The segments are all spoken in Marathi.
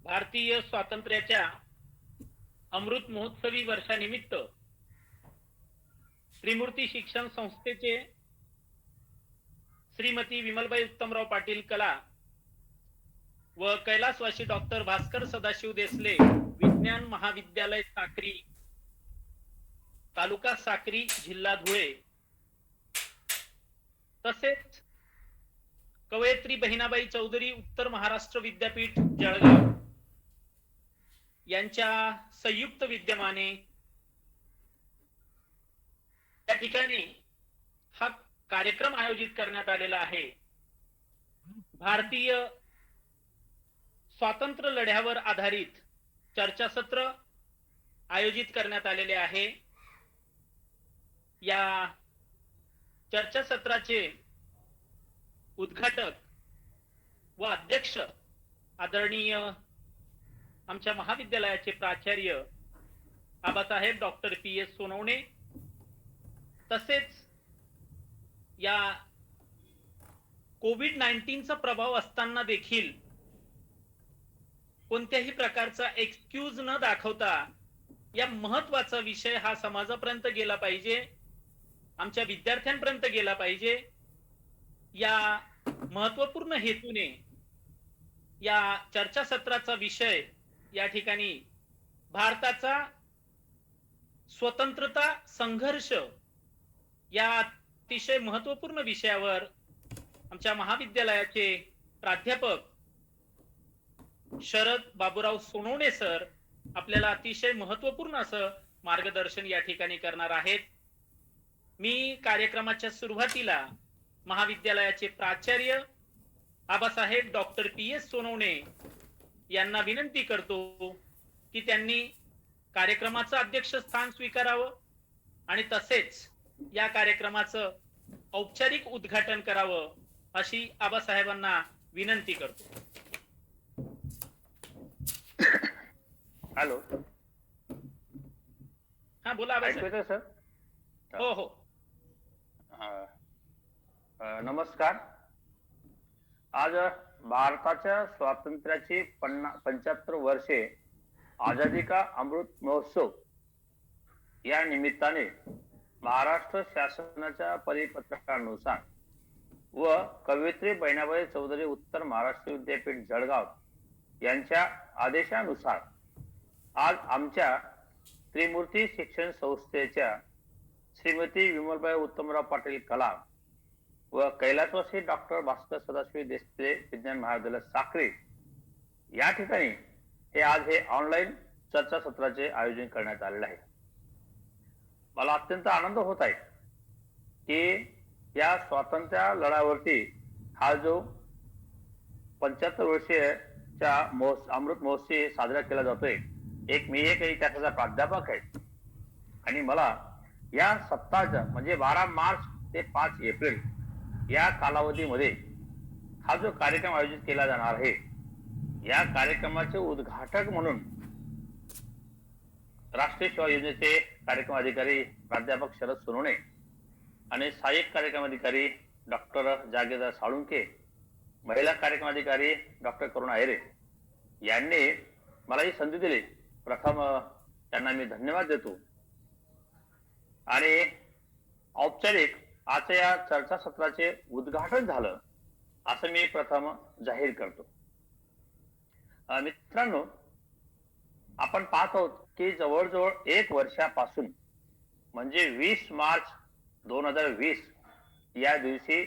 भारतीय स्वातंत्र्याच्या अमृत महोत्सवी वर्षानिमित्त त्रिमूर्ती शिक्षण संस्थेचे श्रीमती विमलबाई उत्तमराव पाटील कला व कैलासवासी डॉक्टर भास्कर सदाशिव देसले विज्ञान महाविद्यालय साक्री, तालुका साक्री, जिल्हा धुळे, तसेच कवयित्री बहिणाबाई चौधरी उत्तर महाराष्ट्र विद्यापीठ जळगाव यांच्या संयुक्त विद्यमाने या ठिकाणी हा कार्यक्रम आयोजित करण्यात आलेला आहे। भारतीय स्वातंत्र्य लढ्यावर आधारित चर्चासत्र आयोजित करण्यात आलेले आहे। या चर्चासत्राचे उद्घाटक व अध्यक्ष आदरणीय आमच्या महाविद्यालयाचे प्राचार्य आबासाहेब डॉक्टर PS सोनवणे, तसेच या कोविड-19 चा प्रभाव असताना देखील कोणत्याही प्रकारचा एक्सक्यूज न दाखवता या महत्त्वाचा विषय हा समाजापर्यंत गेला पाहिजे, आमच्या विद्यार्थ्यांपर्यंत गेला पाहिजे, या महत्त्वपूर्ण हेतूने या चर्चासत्राचा विषय या ठिकाणी भारताचा स्वतंत्रता संघर्ष या अतिशय महत्त्वपूर्ण विषयावर आमच्या महाविद्यालयाचे प्राध्यापक शरद बाबूराव सोनवणे सर आपल्याला अतिशय महत्त्वपूर्ण असं मार्गदर्शन या ठिकाणी करणार आहेत। मी कार्यक्रमाच्या सुरुवातीला महाविद्यालयाचे प्राचार्य आबासाहेब डॉक्टर PS सोनवणे यांना विनंती करतो की त्यांनी कार्यक्रमाचं अध्यक्षस्थान स्वीकारावं आणि तसेच या कार्यक्रमाचं औपचारिक उद्घाटन करावं अशी आबासाहेबांना विनंती करतो। हॅलो, हा बोला आबासाहेब। सर हो हो, नमस्कार। आज भारताच्या स्वातंत्र्याची 75 वर्षे आझादी का अमृत महोत्सव या निमित्ताने महाराष्ट्र शासनाच्या परिपत्रकानुसार व कवयित्री बहिणाबाई चौधरी उत्तर महाराष्ट्र विद्यापीठ जळगाव यांच्या आदेशानुसार आज आमच्या त्रिमूर्ती शिक्षण संस्थेच्या श्रीमती विमलबाई उत्तमराव पाटील कला व कैलासवासी डॉक्टर भास्कर सदाशिव देसले विज्ञान महाविद्यालय साक्री या ठिकाणी हे ऑनलाईन चर्चासत्राचे आयोजन करण्यात आलेले आहे। मला अत्यंत आनंद होत आहे की या स्वातंत्र्य लढ्यावरती हा जो 75 वर्षीयच्या अमृत महोत्सव साजरा केला जातोय, मी एक त्याचा प्राध्यापक आहे आणि मला या सप्ताहाच्या म्हणजे 12 मार्च ते 5 एप्रिल या कालावधीमध्ये हा जो कार्यक्रम आयोजित केला जाणार आहे, या कार्यक्रमाचे उद्घाटक म्हणून राष्ट्रीय सेवा योजनेचे कार्यक्रम अधिकारी प्राध्यापक शरद सोनवणे आणि सहाय्यक कार्यक्रम अधिकारी डॉक्टर जागेदार साळुंके, महिला कार्यक्रम अधिकारी डॉक्टर करुणा अहिरे यांनी मला ही संधी दिली। प्रथम त्यांना मी धन्यवाद देतो आणि औपचारिक आजच्या या चर्चासत्राचे उद्घाटन झालं असं मी प्रथम जाहीर करतो। मित्रांनो, आपण पाहत आहोत की जवळजवळ 1 वर्षापासून म्हणजे 20 मार्च 2020 या दिवशी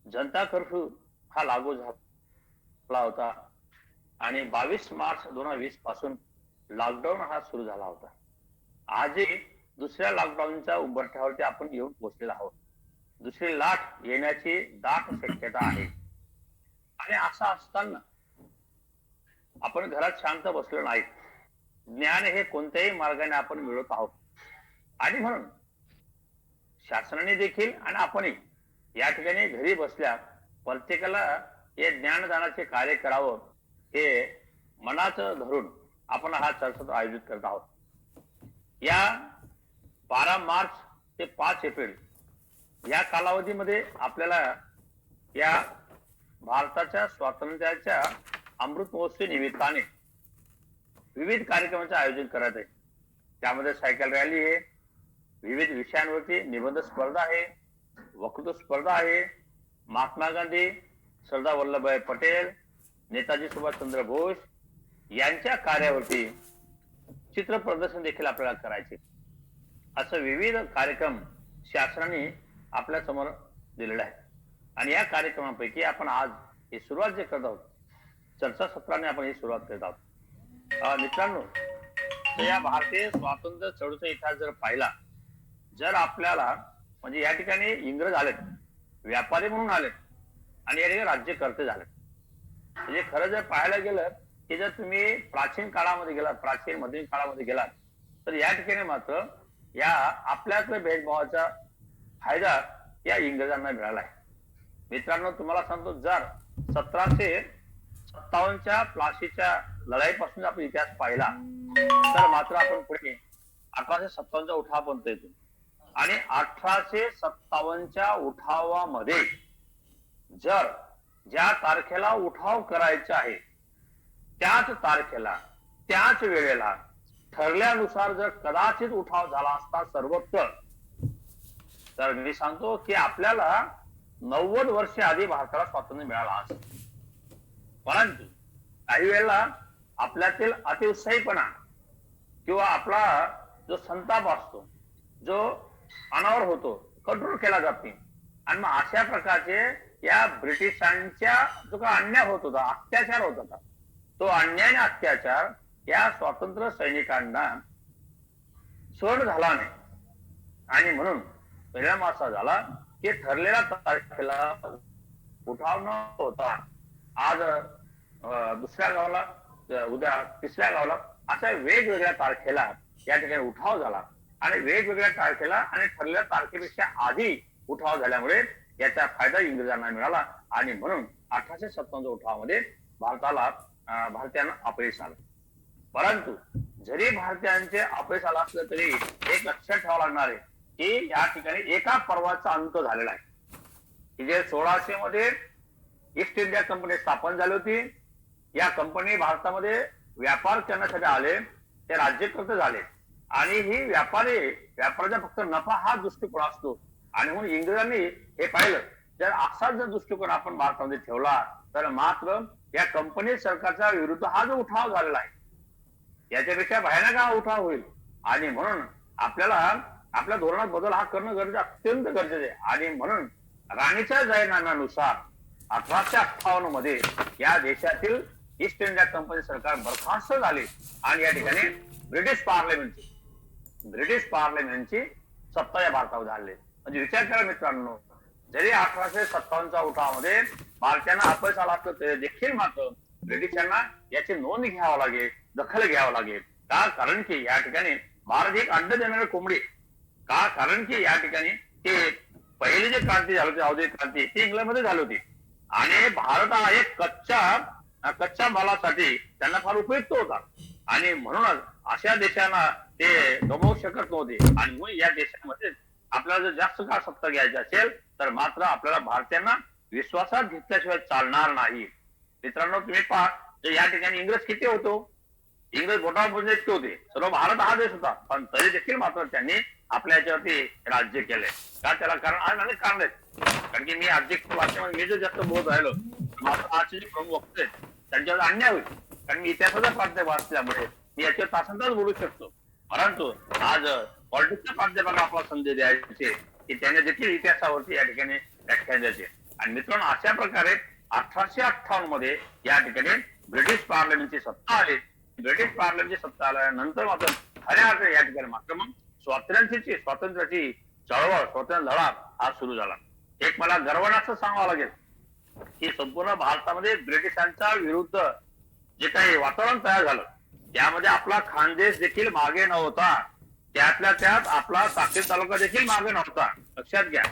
जनता कर्फ्यू हा लागू झाला होता आणि 22 मार्च 2020 पासून लॉकडाऊन हा सुरू झाला होता। आजही दुसऱ्या लॉकडाऊनच्या उंबरठ्यावरती आपण येऊन पोहोचलेलो आहोत। दुसरी लाट येण्याची दाट शक्यता आहे आणि असं असताना आपण घरात शांत बसलो नाही। ज्ञान हे कोणत्याही मार्गाने आपण मिळवत आहोत आणि म्हणून शासनाने देखील आणि आपणही या ठिकाणी घरी बसल्या प्रत्येकाला हे ज्ञानदानाचे कार्य करावं हे मनात धरून आपण हा चर्चासत्र आयोजित करत आहोत। या 12 मार्च ते 5 एप्रिल या कालावधीमध्ये आपल्याला या भारताच्या स्वातंत्र्याच्या अमृत महोत्सव निमित्ताने विविध कार्यक्रमांचे आयोजन करत आहे. त्यामध्ये सायकल रॅली आहे, विविध विषयांवरती निबंध स्पर्धा आहे, वक्तृत्व स्पर्धा आहे, महात्मा गांधी, सरदार वल्लभभाई पटेल, नेताजी सुभाषचंद्र बोस यांच्या कार्यावरती चित्र प्रदर्शन देखील आपल्याला करायचे. असं विविध कार्यक्रम शासनाने आपल्या समोर दिलेला आहे. आणि या कार्यक्रमापैकी आपण आज ही सुरुवात जे करत आहोत, चर्चासत्राने आपण ही सुरुवात करत आहोत. मित्रांनो, तर या भारतीय स्वातंत्र्य चळवळीचा इतिहास जर पाहिला, जर आपल्याला म्हणजे या ठिकाणी इंग्रज आलेत, व्यापारी म्हणून आलेत आणि या ठिकाणी राज्यकर्ते झालेत. म्हणजे खरं जर पाहायला गेलं की जर तुम्ही प्राचीन काळामध्ये गेलात, प्राचीन मध्यम काळामध्ये गेलात, तर या ठिकाणी मात्र या आपल्यातल्या भेदभावाचा फायदा या इंग्रजांना मिळाला आहे. मित्रांनो, तुम्हाला सांगतो, जर 1757च्या प्लासीच्या लढाईपासून आपण इतिहास पाहिला तर मात्र आपण पुढे 1857चा उठावापर्यंत येतो. आणि 1857च्या उठावामध्ये जर ज्या तारखेला उठाव करायचा आहे त्याच तारखेला त्याच वेळेला ठरल्यानुसार जर कदाचित उठाव झाला असता सर्वत्र, तर मी सांगतो की आपल्याला 90 वर्ष आधी भारताला स्वातंत्र्य मिळालं असतं. परंतु काही वेळेला आपल्यातील अतिउत्साहीपणा किंवा आपला जो संताप असतो, जो अनावर होतो, कंट्रोल केला जात नाही. आणि मग अशा प्रकारचे या ब्रिटिशांच्या जो का अन्याय होत होता, अत्याचार होत होता, तो अन्याय आणि अत्याचार या स्वातंत्र्य सैनिकांना सहन झाला नाही. आणि म्हणून परिणाम असा झाला की ठरलेल्या तारखेला उठाव न होता आज दुसऱ्या गावाला, उद्या तिसऱ्या गावाला, अशा वेगवेगळ्या तारखेला या ठिकाणी उठाव झाला. आणि वेगवेगळ्या तारखेला आणि ठरलेल्या तारखेपेक्षा आधी उठाव झाल्यामुळे याचा फायदा इंग्रजांना मिळाला. आणि म्हणून 1857 उठावामध्ये भारतीयांना अपयश आलं. परंतु जरी भारतीयांचे अपयश आलं असलं तरी एक लक्षात ठेवावं लागणार आहे की या ठिकाणी एका पर्वाचा अंत झालेला आहे की जे 1600 मध्ये ईस्ट इंडिया कंपनी स्थापन झाली होती. या कंपनी भारतामध्ये व्यापार करण्यासाठी आले, ते राज्यकर्ते झाले. आणि ही व्यापाराचा फक्त नफा हा दृष्टिकोन असतो. आणि म्हणून इंग्रजांनी हे पाहिलं, जर असाच जर दृष्टिकोन आपण भारतामध्ये ठेवला तर मात्र या कंपनी सरकारच्या विरुद्ध हा जो उठाव झालेला आहे याच्यापेक्षा भयानक हा उठाव होईल. आणि म्हणून आपल्याला आपल्या धोरणात बदल हा करणं अत्यंत गरजेचं आहे. आणि म्हणून राणीच्या जाहीरनाम्यानुसार 1858 मध्ये या देशातील ईस्ट इंडिया कंपनी सरकार बरखास्त झाले आणि या ठिकाणी ब्रिटिश पार्लमेंटची सत्ता या भारतावर झाली. म्हणजे विचार करा मित्रांनो, जरी 1857च्या उठावामध्ये भारतीयांना अपयश आला असलं तरी देखील मात्र ब्रिटिशांना याची नोंद घ्यावं लागेल, दखल घ्यावं लागेल. का? कारण की या ठिकाणी भारत एक अंड देणारी कोंबडी. का? कारण की या ठिकाणी ते पहिली जी क्रांती झाली होती, औद्योगिक क्रांती, ती इंग्लंडमध्ये झाली होती. आणि भारत हा एक कच्च्या मालासाठी त्यांना फार उपयुक्त होता. आणि म्हणूनच अशा देशांना ते गमावू शकत नव्हते. आणि म्हणून या देशामध्ये आपल्याला जर जास्त काळ सत्ता घ्यायची असेल तर मात्र आपल्याला भारतीयांना विश्वासात घेतल्याशिवाय चालणार नाही. मित्रांनो, तुम्ही पहा, या ठिकाणी इंग्रज किती होतो? इंग्रज बोटावर इतके होते. सर्व भारत हा देश होता, पण तरी देखील मात्र त्यांनी आपल्या याच्यावरती राज्य केलंय. का? त्याला कारण आज अनेक कारण आहेत. कारण की मी अध्यक्ष वाचनामध्ये मी जर जास्त बोलत राहिलो मात्र आजचे जे प्रमुख वक्ते आहेत त्यांच्यावर अन्याय होईल. कारण मी इतिहासाचा प्राध्यापक वाचल्यामुळे मी याच्यावर तासंतास बोलू शकतो. परंतु आज पॉलिटिक्सच्या प्राध्यापकाला आपला संधी द्यायचे की त्याने देखील इतिहासावरती या ठिकाणी व्याख्यान द्यायचे. आणि मित्रांनो, अशा प्रकारे 1858 मध्ये या ठिकाणी ब्रिटिश पार्लमेंटची सत्ता आली. ब्रिटिश पार्लमेंटची सत्ता आल्यानंतर मात्र खऱ्या अर्थाने या ठिकाणी मात्र मग स्वातंत्र्याची चळवळ, स्वातंत्र्य लढा हा सुरू झाला. एक मला गर्वानं असं सांगावं लागेल की संपूर्ण भारतामध्ये ब्रिटिशांच्या विरुद्ध जे काही वातावरण तयार झालं त्यामध्ये आपला खानदेश देखील मागे नव्हता. त्यातल्या त्यात आपला साक्री तालुका देखील मागे नव्हता. लक्षात घ्या,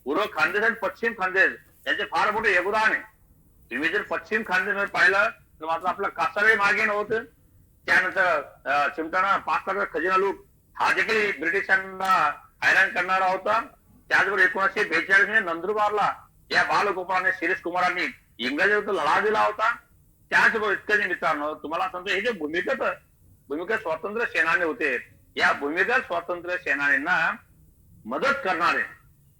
पूर्व खानदेश आणि पश्चिम खानदेश यांचे फार मोठे योगदान आहे. तुम्ही जर पश्चिम खानदेश पाहिलं तर मात्र आपलं कासारे मागे नव्हतं. त्यानंतर चिमटाणा पाकचा खजिना लूट हा देखील ब्रिटिशांना हैराण करणारा होता. त्याचबरोबर 1942 मध्ये नंदुरबारला या बालगोपाळाने शिरीष कुमारांनी इंग्रजांविरुद्ध लढा दिला होता. त्याचबरोबर इतकं निमित्तानं तुम्हाला सांगतो, हे जे भूमिगत स्वातंत्र्य सेनानी होते, या भूमिगत स्वातंत्र्य सेनानींना मदत करणारे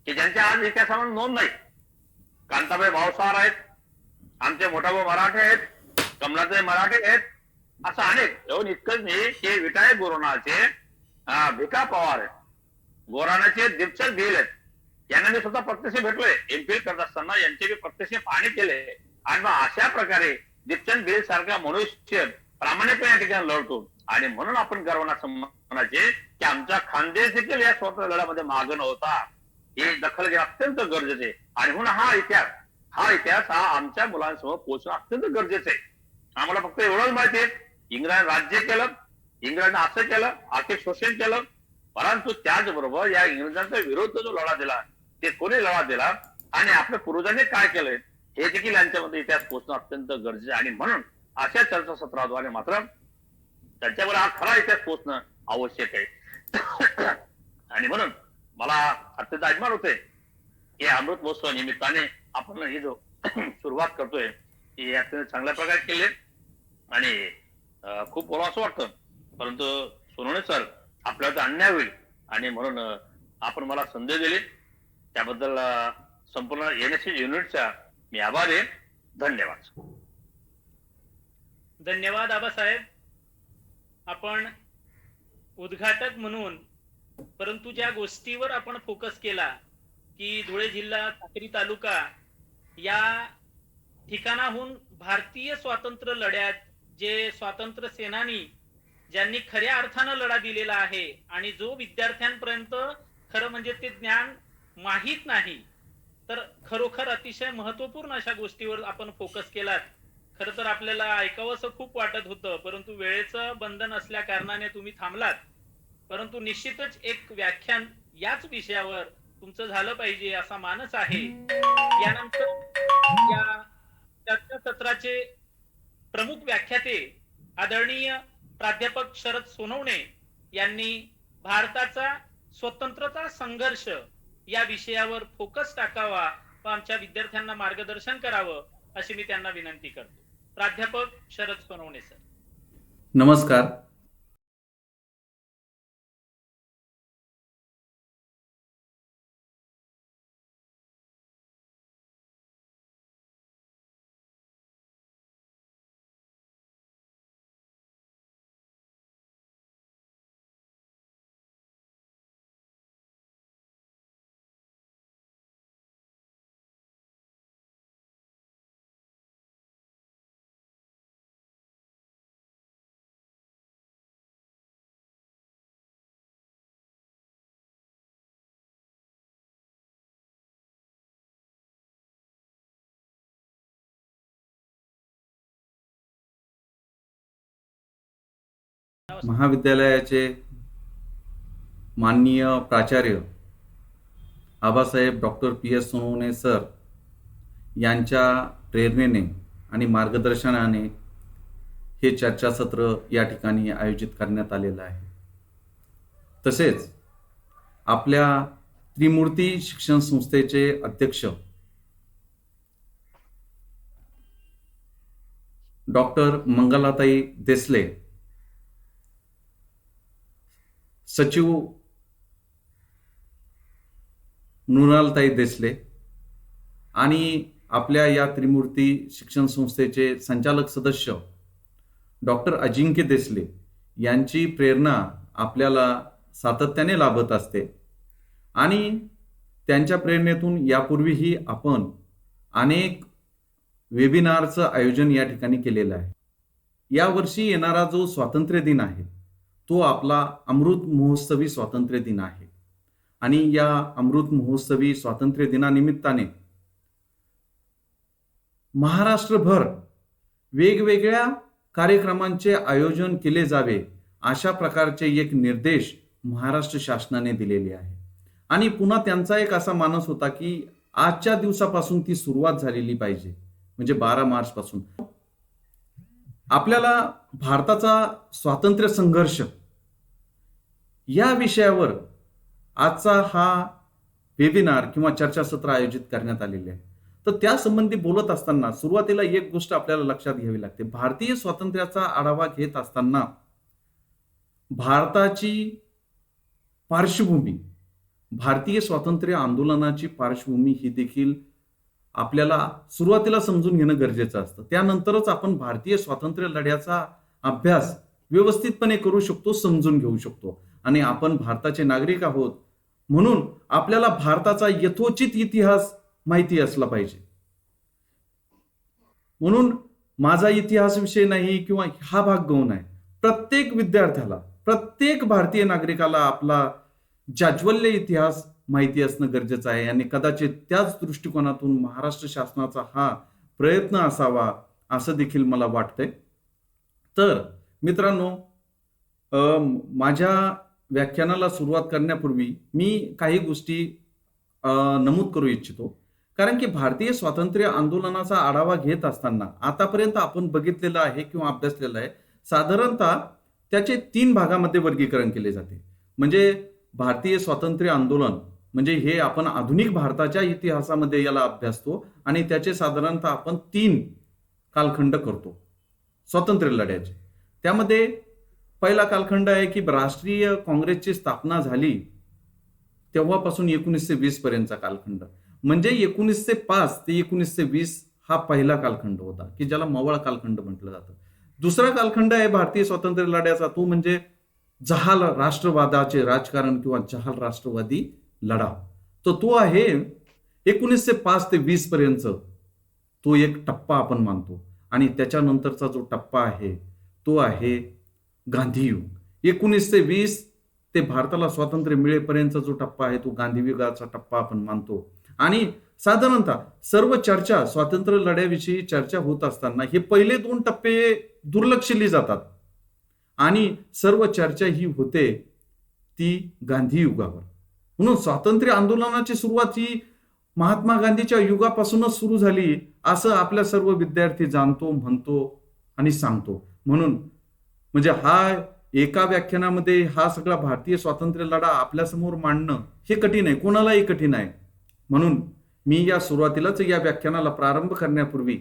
की ज्यांच्या आज इतिहासामध्ये नोंद नाही, कांताबाई भावसार आहेत, आमचे मोठाभाऊ मराठे आहेत, कमलाताई मराठे आहेत, असं अनेक. एवढं इतकंच नाही की विटाळे गोराणाचे भिका पवार आहेत, गोराणाचे दीपचंद भिल आहेत, यांना मी स्वतः प्रत्यक्ष भेटलोय. एमपीएल करत असताना यांचे मी प्रत्यक्ष पाहणी केले. आणि मग अशा प्रकारे दीपचंद भिल सारखा मनुष्य प्रामाणिकपणे या ठिकाणी लढतो. आणि म्हणून आपण गर्वाने असं म्हणायचे की आमचा खानदेश देखील या स्वातंत्र्य लढ्यामध्ये मागे नव्हता. ही दखल घेणं अत्यंत गरजेचे आहे. आणि म्हणून हा इतिहास आमच्या मुलांसमोर पोहोचणं अत्यंत गरजेचं आहे. आम्हाला फक्त एवढंच माहिती आहे, इंग्रजांनी राज्य केलं, इंग्रजांनी असं केलं, आर्थिक शोषण केलं, परंतु त्याचबरोबर या इंग्रजांचा विरोध जो लढा दिला, ते कोणी लढा दिला आणि आपल्या पूर्वजांनी काय केलंय हे देखील यांच्यामध्ये इतिहास पोहोचणं अत्यंत गरजेचं आहे. आणि म्हणून अशा चर्चासत्राद्वारे मात्र त्यांच्यावर हा खरा इतिहास पोहोचणं आवश्यक आहे. आणि म्हणून मला अत्यंत अभिमान होतोय की अमृत महोत्सव निमित्ताने आपण ही जो सुरुवात करतोय ही अत्यंत चांगल्या प्रकारे केली आणि खूप बोलावं असं वाटतं, परंतु सोनवणे सर आपल्याला अन्याय होईल आणि म्हणून आपण मला संधी दिली त्याबद्दल संपूर्ण एनएससी युनिटचा मी आभारी आहे. धन्यवाद. धन्यवाद आबासाहेब. आपण उद्घाटक म्हणून, परंतु ज्या गोष्टीवर आपण फोकस केला की धुळे जिल्हा साक्री तालुका या ठिकाणाहून भारतीय स्वातंत्र्य लढ्यात जे स्वातंत्र्य सेनानी ज्यांनी खऱ्या अर्थानं लढा दिलेला आहे आणि जो विद्यार्थ्यांपर्यंत खरं म्हणजे ते ज्ञान माहीत नाही, तर खरोखर अतिशय महत्वपूर्ण अशा गोष्टीवर आपण फोकस केलात. खरं तर आपल्याला ऐकावंसं खूप वाटत होतं, परंतु वेळेचं बंधन असल्या कारणाने तुम्ही थांबलात. परंतु निश्चितच एक व्याख्यान याच विषयावर तुमचं झालं पाहिजे असा मानस आहे. यानंतर या चर्चासत्राचे प्रमुख व्याख्याते आदरणीय प्राध्यापक शरद सोनवणे यांनी भारताचा स्वतंत्रता संघर्ष या विषयावर फोकस टाकावा व आमच्या विद्यार्थ्यांना मार्गदर्शन करावं अशी मी त्यांना विनंती करतो. प्राध्यापक शरद सोनवणे सर. नमस्कार. महाविद्यालयाचे माननीय प्राचार्य Abasaheb doctor PS Sonawane sir यांच्या प्रेरणेने आणि मार्गदर्शनाने हे चर्चासत्र या ठिकाणी आयोजित करण्यात आलेलं आहे. तसेच आपल्या त्रिमूर्ती शिक्षण संस्थेचे अध्यक्ष डॉक्टर मंगलाताई देसले, सचिव मृणालताई देसले आणि आपल्या या त्रिमूर्ती शिक्षण संस्थेचे संचालक सदस्य डॉक्टर अजिंक्य देसले यांची प्रेरणा आपल्याला सातत्याने लाभत असते आणि त्यांच्या प्रेरणेतून यापूर्वीही आपण अनेक वेबिनारचं आयोजन या ठिकाणी केलेलं आहे. यावर्षी येणारा जो स्वातंत्र्य दिन आहे तो आपला अमृत महोत्सवी स्वातंत्र्य दिन आहे आणि या अमृत महोत्सवी स्वातंत्र्य दिनानिमित्ताने महाराष्ट्रभर वेगवेगळ्या कार्यक्रमांचे आयोजन केले जावे अशा प्रकारचे एक निर्देश महाराष्ट्र शासनाने दिलेले आहे. आणि पुन्हा त्यांचा एक असा मानस होता की आजच्या दिवसापासून ती सुरुवात झालेली पाहिजे, म्हणजे 12 मार्च पासून आपल्याला भारताचा स्वातंत्र्य संघर्ष या विषयावर आजचा हा वेबिनार किंवा चर्चासत्र आयोजित करण्यात आलेले आहे. तर त्या संबंधी बोलत असताना सुरुवातीला एक गोष्ट आपल्याला लक्षात घ्यावी लागते. भारतीय स्वातंत्र्याचा आढावा घेत असताना भारताची पार्श्वभूमी, भारतीय स्वातंत्र्य आंदोलनाची पार्श्वभूमी ही देखील आपल्याला सुरुवातीला समजून घेणं गरजेचं असतं. त्यानंतरच आपण भारतीय स्वातंत्र्य लढ्याचा अभ्यास व्यवस्थितपणे करू शकतो, समजून घेऊ शकतो. आणि आपण भारताचे नागरिक आहोत म्हणून आपल्याला भारताचा यथोचित इतिहास माहिती असला पाहिजे. म्हणून माझा इतिहास विषय नाही किंवा हा भाग गौण आहे. प्रत्येक विद्यार्थ्याला, प्रत्येक भारतीय नागरिकाला आपला जाज्वल्य इतिहास माहिती असणं गरजेचं आहे. आणि कदाचित त्याच दृष्टिकोनातून महाराष्ट्र शासनाचा हा प्रयत्न असावा असं देखील मला वाटतंय. तर मित्रांनो, माझ्या व्याख्यानाला सुरुवात करण्यापूर्वी मी काही गोष्टी नमूद करू इच्छितो. कारण की भारतीय स्वातंत्र्य आंदोलनाचा आढावा घेत असताना आतापर्यंत आपण बघितलेलं आहे किंवा अभ्यासलेलं आहे, साधारणतः त्याचे 3 भागामध्ये वर्गीकरण केले जाते. म्हणजे भारतीय स्वातंत्र्य आंदोलन म्हणजे हे आपण आधुनिक भारताच्या इतिहासामध्ये याला अभ्यासतो आणि त्याचे साधारणतः आपण 3 कालखंड करतो स्वातंत्र्य लढ्याचे. त्यामध्ये पहिला कालखंड आहे की राष्ट्रीय काँग्रेसची स्थापना झाली तेव्हापासून 1920 पर्यंतचा कालखंड, म्हणजे 1905 ते 1920 हा पहिला कालखंड होता की ज्याला मवाळ कालखंड म्हटलं जातं. दुसरा कालखंड आहे भारतीय स्वातंत्र्य लढ्याचा, तो म्हणजे जहाल राष्ट्रवादाचे राजकारण किंवा जहाल राष्ट्रवादी लढा. तर तो आहे 1905 ते 20 पर्यंत, तो एक टप्पा आपण मानतो. आणि त्याच्यानंतरचा जो टप्पा आहे तो आहे गांधीयुग. 1920 ते भारताला स्वातंत्र्य मिळेपर्यंतचा जो टप्पा आहे तो गांधीयुगाचा टप्पा आपण मानतो. आणि साधारणतः सर्व चर्चा स्वातंत्र्य लढ्याविषयी चर्चा होत असताना हे पहिले 2 टप्पे दुर्लक्षिले जातात आणि सर्व चर्चा ही होते ती गांधी युगावर. म्हणून स्वातंत्र्य आंदोलनाची सुरुवात ही महात्मा गांधीच्या युगापासूनच सुरू झाली असं आपल्या सर्व विद्यार्थी जाणतो, म्हणतो आणि सांगतो. म्हणून म्हणजे हा एका व्याख्यानामध्ये हा सगळा भारतीय स्वातंत्र्य लढा आपल्यासमोर मांडणं हे कठीण आहे, कोणालाही कठीण आहे. म्हणून मी या सुरुवातीलाच या व्याख्यानाला प्रारंभ करण्यापूर्वी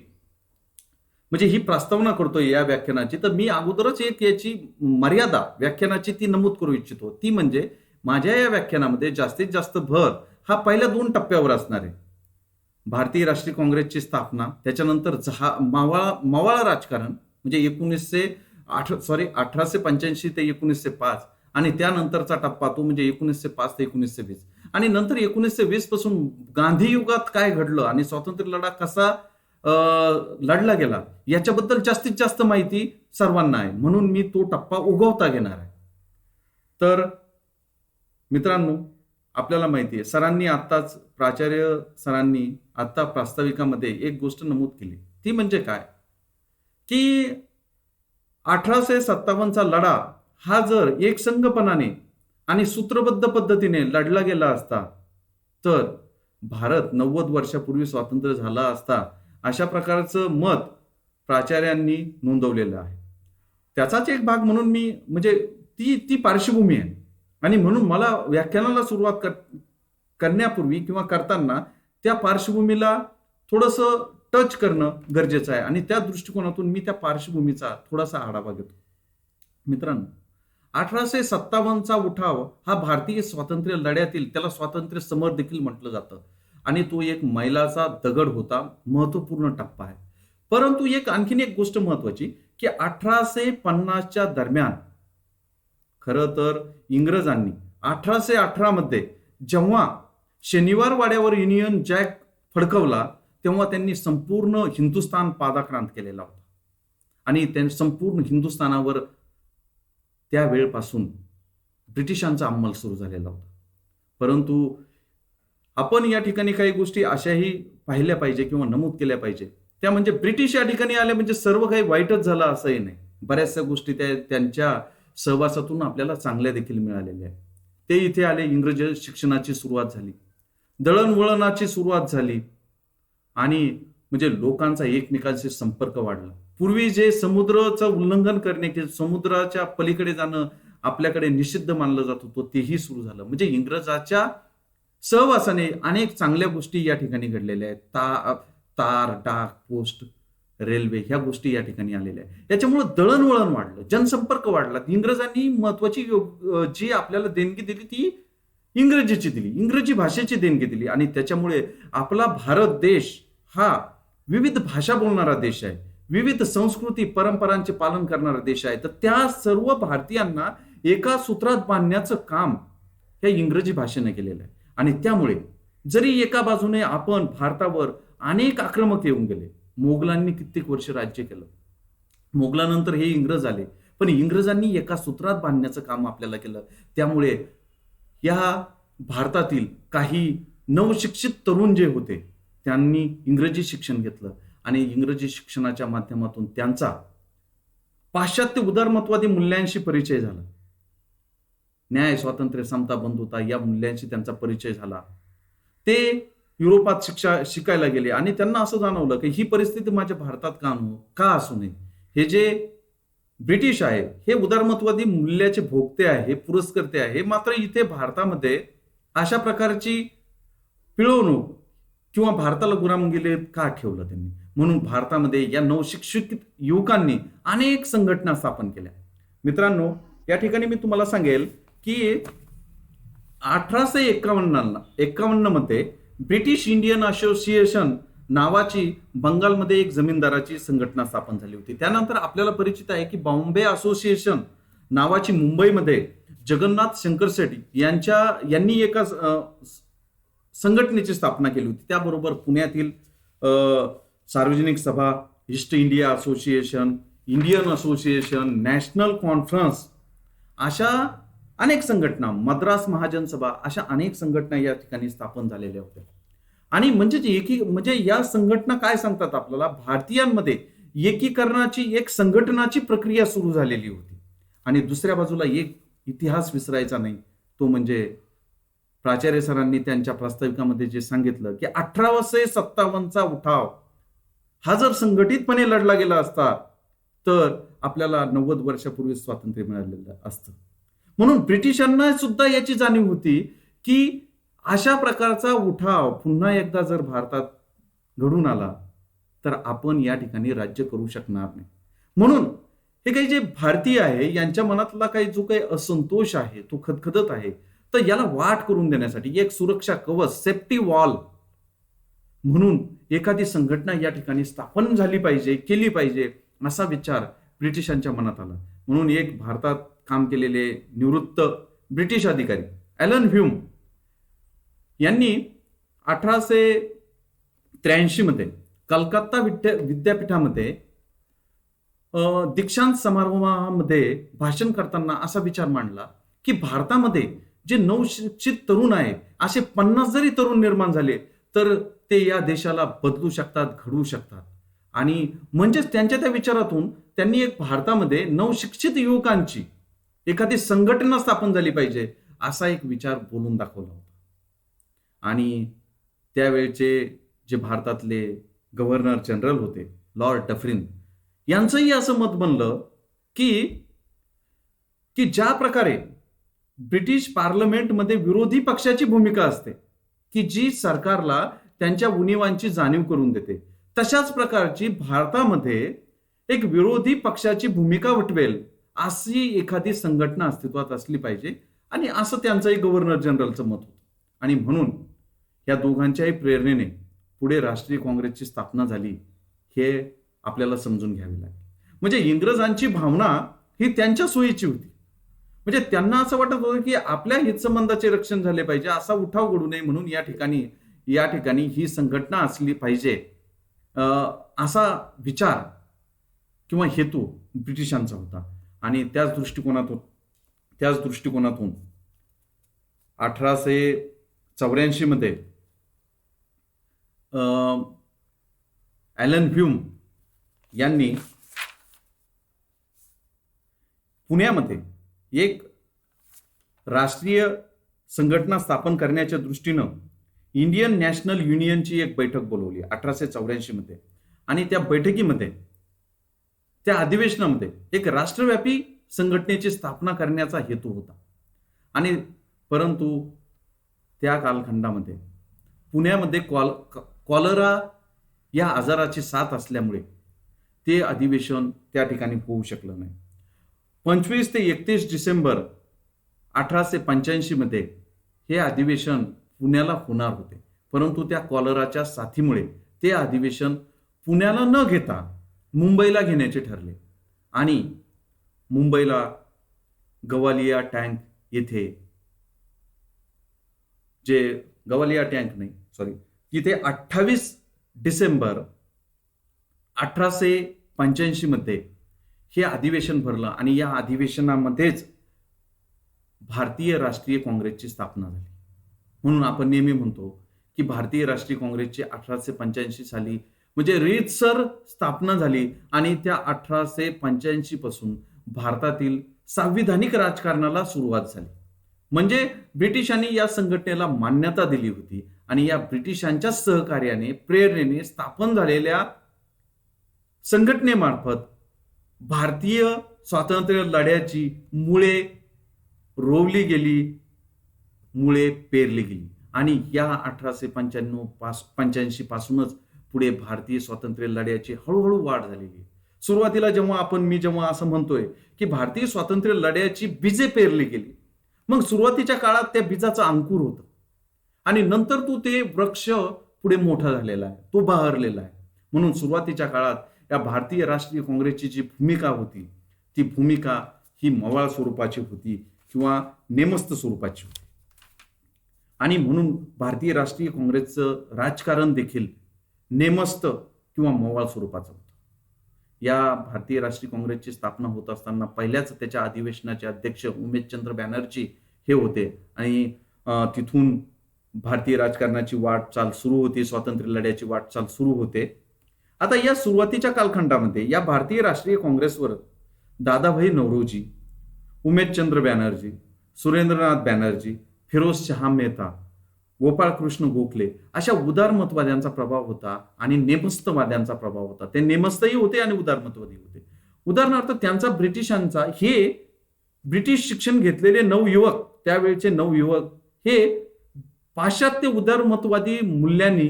म्हणजे ही प्रस्तावना करतोय या व्याख्यानाची, तर मी अगोदरच एक याची मर्यादा व्याख्यानाची ती नमूद करू इच्छितो. ती म्हणजे माझ्या या व्याख्यानामध्ये जास्तीत जास्त भर हा पहिल्या 2 टप्प्यावर असणार आहे. भारतीय राष्ट्रीय काँग्रेसची स्थापना, त्याच्यानंतर मवाळ राजकारण म्हणजे 1885 ते 1905 आणि त्यानंतरचा टप्पा तो म्हणजे 1905 ते 1920 आणि नंतर 1920 पासून गांधी युगात काय घडलं आणि स्वातंत्र्य लढा कसा लढला गेला याच्याबद्दल जास्तीत जास्त माहिती सर्वांना आहे. म्हणून मी तो टप्पा उगवता घेणार आहे. तर मित्रांनो, आपल्याला माहिती आहे सरांनी आत्ताच प्राचार्य सरांनी आता प्रास्ताविकामध्ये एक गोष्ट नमूद केली, ती म्हणजे काय की 1857चा लढा हा जर एकसंघपणाने आणि सूत्रबद्ध पद्धतीने लढला गेला असता तर भारत 90 वर्षापूर्वी स्वातंत्र्य झाला असता, अशा प्रकारचं मत प्राचार्यांनी नोंदवलेलं आहे. त्याचाच एक भाग म्हणून मी म्हणजे ती पार्श्वभूमी आहे. आणि म्हणून मला व्याख्यानाला सुरुवात करण्यापूर्वी किंवा करताना त्या पार्श्वभूमीला थोडंसं टच करणं गरजेचं आहे आणि त्या दृष्टिकोनातून मी त्या पार्श्वभूमीचा थोडासा आढावा घेतो. मित्रांनो, 1857चा उठाव हा भारतीय स्वातंत्र्य लढ्यातील, त्याला स्वातंत्र्य समर देखील म्हटलं जातं आणि तो एक मैलाचा दगड होता, महत्वपूर्ण टप्पा आहे. परंतु आणखीन एक गोष्ट महत्वाची की 1850च्या दरम्यान खरं तर इंग्रजांनी 1818 मध्ये जेव्हा शनिवार वाड्यावर युनियन जॅक फडकवला तेव्हा त्यांनी संपूर्ण हिंदुस्थान पादाक्रांत केलेला होता आणि त्यांनी संपूर्ण हिंदुस्थानावर त्या वेळपासून ब्रिटिशांचा अंमल सुरू झालेला होता. परंतु आपण या ठिकाणी काही गोष्टी अशाही पाहिल्या पाहिजे किंवा नमूद केल्या पाहिजे. त्या म्हणजे ब्रिटिश या ठिकाणी आले म्हणजे सर्व काही वाईटच झालं असंही नाही. बऱ्याचशा गोष्टी त्यांच्या सहवासातून आपल्याला चांगल्या देखील मिळालेल्या आहेत. ते इथे आले, इंग्रजी शिक्षणाची सुरुवात झाली, दळणवळणाची सुरुवात झाली आणि म्हणजे लोकांचा एकमेकांशी संपर्क वाढला. पूर्वी जे समुद्राचं उल्लंघन करणे की समुद्राच्या पलीकडे जाणं आपल्याकडे निषिद्ध मानलं जात होतं तेही सुरू झालं. म्हणजे इंग्रजाच्या सहवासाने अनेक चांगल्या गोष्टी या ठिकाणी घडलेल्या आहेत. तार, डाक, पोस्ट, रेल्वे ह्या गोष्टी या ठिकाणी आलेल्या आहेत. याच्यामुळे दळणवळण वाढलं, जनसंपर्क वाढला. इंग्रजांनी महत्वाची जी आपल्याला देणगी दिली ती इंग्रजीची दिली, इंग्रजी भाषेची देणगी दिली. आणि त्याच्यामुळे आपला भारत देश हा विविध भाषा बोलणारा देश आहे, विविध संस्कृती परंपरांचे पालन करणारा देश आहे. तर त्या सर्व भारतीयांना एका सूत्रात बांधण्याचं काम या इंग्रजी भाषेने केलेलं आहे. आणि त्यामुळे जरी एका बाजूने आपण भारतावर अनेक आक्रमक येऊन गेले, मोगलांनी कित्येक वर्ष राज्य केलं, मोगलानंतर हे इंग्रज आले, पण इंग्रजांनी एका सूत्रात बांधण्याचं काम आपल्याला केलं. त्यामुळे या भारतातील काही नवशिक्षित तरुण जे होते त्यांनी इंग्रजी शिक्षण घेतलं आणि इंग्रजी शिक्षणाच्या माध्यमातून त्यांचा पाश्चात्य उदारमतवादी मूल्यांशी परिचय झाला. न्याय, स्वातंत्र्य, समता, बंधुता या मूल्यांशी त्यांचा परिचय झाला. ते युरोपात शिकायला गेले आणि त्यांना असं जाणवलं की ही परिस्थिती माझ्या भारतात का असू नये. हे जे ब्रिटिश आहे हे उदारमतवादी मूल्याचे भोगते आहे, पुरस्कर्ते आहे, मात्र इथे भारतामध्ये अशा प्रकारची पिळवणूक किंवा भारताला गुलामगिरीत का ठेवलं त्यांनी. म्हणून भारतामध्ये या नवशिक्षित युवकांनी अनेक संघटना स्थापन केल्या. मित्रांनो, या ठिकाणी मी तुम्हाला सांगेल की 1851 मध्ये ब्रिटिश इंडियन असोसिएशन नावाची बंगालमध्ये एक जमीनदाराची संघटना स्थापन झाली होती. त्यानंतर आपल्याला परिचित आहे की बॉम्बे असोसिएशन नावाची मुंबईमध्ये जगन्नाथ शंकर शेट्टी यांनी एका संघटनेची स्थापना केली होती. त्याबरोबर पुण्यातील सार्वजनिक सभा, east India association, Indian association, national conference अशा अनेक संघटना, मद्रास महाजन सभा अशा अनेक संघटना या ठिकाणी स्थापन झालेल्या होत्या. आणि म्हणजे या संघटना काय सांगतात आपल्याला, भारतीयांमध्ये एकीकरणाची एक संघटनाची प्रक्रिया सुरू झालेली होती. आणि दुसऱ्या बाजूला एक इतिहास विसरायचा नाही, तो म्हणजे प्राचार्य सरांनी त्यांच्या प्रास्ताविकामध्ये जे सांगितलं की 1857चा उठाव हा जर संघटितपणे लढला गेला असता तर आपल्याला 90 वर्षापूर्वी स्वातंत्र्य मिळालेलं असतं. म्हणून ब्रिटिशांना सुद्धा याची जाणीव होती की अशा प्रकारचा उठाव पुन्हा एकदा जर भारतात घडून आला तर आपण या ठिकाणी राज्य करू शकणार नाही. म्हणून हे काही जे भारतीय आहे यांच्या मनातला काही जो काही असंतोष आहे तो खदखदत आहे, तर याला वाट करून देण्यासाठी एक सुरक्षा कवच, सेफ्टी वॉल म्हणून एखादी संघटना या ठिकाणी स्थापन झाली पाहिजे, केली पाहिजे असा विचार ब्रिटिशांच्या मनात आला. म्हणून एक भारतात काम केलेले निवृत्त ब्रिटिश अधिकारी ॲलन ह्यूम यांनी 1883 मध्ये कलकत्ता विद्यापीठामध्ये दीक्षांत समारोहामध्ये भाषण करताना असा विचार मांडला की भारतामध्ये जे नवशिक्षित तरुण आहे असे 50 जरी तरुण निर्माण झाले तर ते या देशाला बदलू शकतात, घडवू शकतात. आणि म्हणजेच त्यांच्या त्या विचारातून त्यांनी एक भारतामध्ये नवशिक्षित युवकांची एखादी संघटना स्थापन झाली पाहिजे असा एक विचार बोलून दाखवला होता. आणि त्यावेळचे जे भारतातले गव्हर्नर जनरल होते लॉर्ड डफरिन यांचंही असं मत बनलं की ज्या प्रकारे ब्रिटिश पार्लमेंटमध्ये विरोधी पक्षाची भूमिका असते की जी सरकारला त्यांच्या उणिवांची जाणीव करून देते, तशाच प्रकारची भारतामध्ये एक विरोधी पक्षाची भूमिका वठवेल अशी एखादी संघटना अस्तित्वात असली पाहिजे. आणि असं त्यांचंही गव्हर्नर जनरलचं मत होतं. आणि म्हणून या दोघांच्याही प्रेरणेने पुढे राष्ट्रीय काँग्रेसची स्थापना झाली हे आपल्याला समजून घ्यावे लागेल. म्हणजे इंग्रजांची भावना ही त्यांच्या सोयीची होती. म्हणजे त्यांना असं वाटत होतं की आपल्या हितसंबंधाचे रक्षण झाले पाहिजे, असा उठाव घडू नये म्हणून या ठिकाणी ही संघटना असली पाहिजे असा विचार किंवा हेतू ब्रिटिशांचा होता. आणि त्याच दृष्टिकोनातून 1884 मध्ये ॲलन ह्यूम यांनी पुण्यामध्ये एक राष्ट्रीय संघटना स्थापन करण्याच्या दृष्टीनं इंडियन नॅशनल युनियनची एक बैठक बोलवली 1884 मध्ये. आणि त्या बैठकीमध्ये, त्या अधिवेशनामध्ये एक राष्ट्रव्यापी संघटनेची स्थापना करण्याचा हेतू होता. आणि परंतु त्या कालखंडामध्ये पुण्यामध्ये कॉलरा या आजाराची साथ असल्यामुळे ते अधिवेशन त्या ठिकाणी होऊ शकलं नाही. 25 ते 31 डिसेंबर 1885 मध्ये हे अधिवेशन पुण्याला होणार होते, परंतु त्या कॉलराच्या साथीमुळे ते अधिवेशन पुण्याला न घेता मुंबईला घेण्याचे ठरले आणि मुंबईला गवालिया टँक येथे जे गवालिया टँक नाही सॉरी तिथे 28 डिसेंबर 1885 मध्ये हे अधिवेशन भरलं आणि या अधिवेशनामध्येच भारतीय राष्ट्रीय काँग्रेसची स्थापना झाली. म्हणून आपण नेहमी म्हणतो की भारतीय राष्ट्रीय काँग्रेसची 1885 साली म्हणजे रीतसर स्थापना झाली आणि त्या 1885 पासून भारतातील संविधानिक राजकारणाला सुरुवात झाली. म्हणजे ब्रिटिशांनी या संघटनेला मान्यता दिली होती आणि या ब्रिटिशांच्या सहकार्याने प्रेरणेने स्थापन झालेल्या संघटनेमार्फत भारतीय स्वातंत्र्य लढ्याची मुळे रोवली गेली, मुळे पेरली गेली आणि या 1885 पासूनच पुढे भारतीय स्वातंत्र्य लढ्याची हळूहळू वाढ झालेली. सुरुवातीला जेव्हा असं म्हणतोय की भारतीय स्वातंत्र्य लढ्याची बीजे पेरली गेली, मग सुरुवातीच्या काळात त्या बीजाचं अंकुर होतं आणि नंतर ते वृक्ष पुढे मोठा झालेला आहे, तो बहरलेला आहे. म्हणून सुरुवातीच्या काळात या भारतीय राष्ट्रीय काँग्रेसची जी भूमिका होती ती भूमिका ही मवाळ स्वरूपाची होती किंवा नेमस्त स्वरूपाची होती आणि म्हणून भारतीय राष्ट्रीय काँग्रेसचं राजकारण देखील नेमस्त किंवा मवाळ स्वरूपाचं होतं. या भारतीय राष्ट्रीय काँग्रेसची स्थापना होत असताना पहिल्याच त्याच्या अधिवेशनाचे अध्यक्ष उमेशचंद्र बॅनर्जी हे होते आणि तिथून भारतीय राजकारणाची वाटचाल सुरू होती, स्वातंत्र्य लढ्याची वाटचाल सुरू होते. आता या सुरुवातीच्या कालखंडामध्ये या भारतीय राष्ट्रीय काँग्रेसवर दादाभाई नौरोजी, उमेशचंद्र बॅनर्जी, सुरेंद्रनाथ बॅनर्जी, फिरोज शहा मेहता, गोपाळकृष्ण गोखले अशा उदारमतवाद्यांचा प्रभाव होता आणि नेमस्तवाद्यांचा प्रभाव होता. ते नेमस्तही होते आणि उदारमतवादी होते. उदाहरणार्थ त्यांचा ब्रिटिशांचा हे ब्रिटिश शिक्षण घेतलेले नवयुवक, त्यावेळचे नवयुवक हे पाश्चात्य उदारमतवादी मूल्यांनी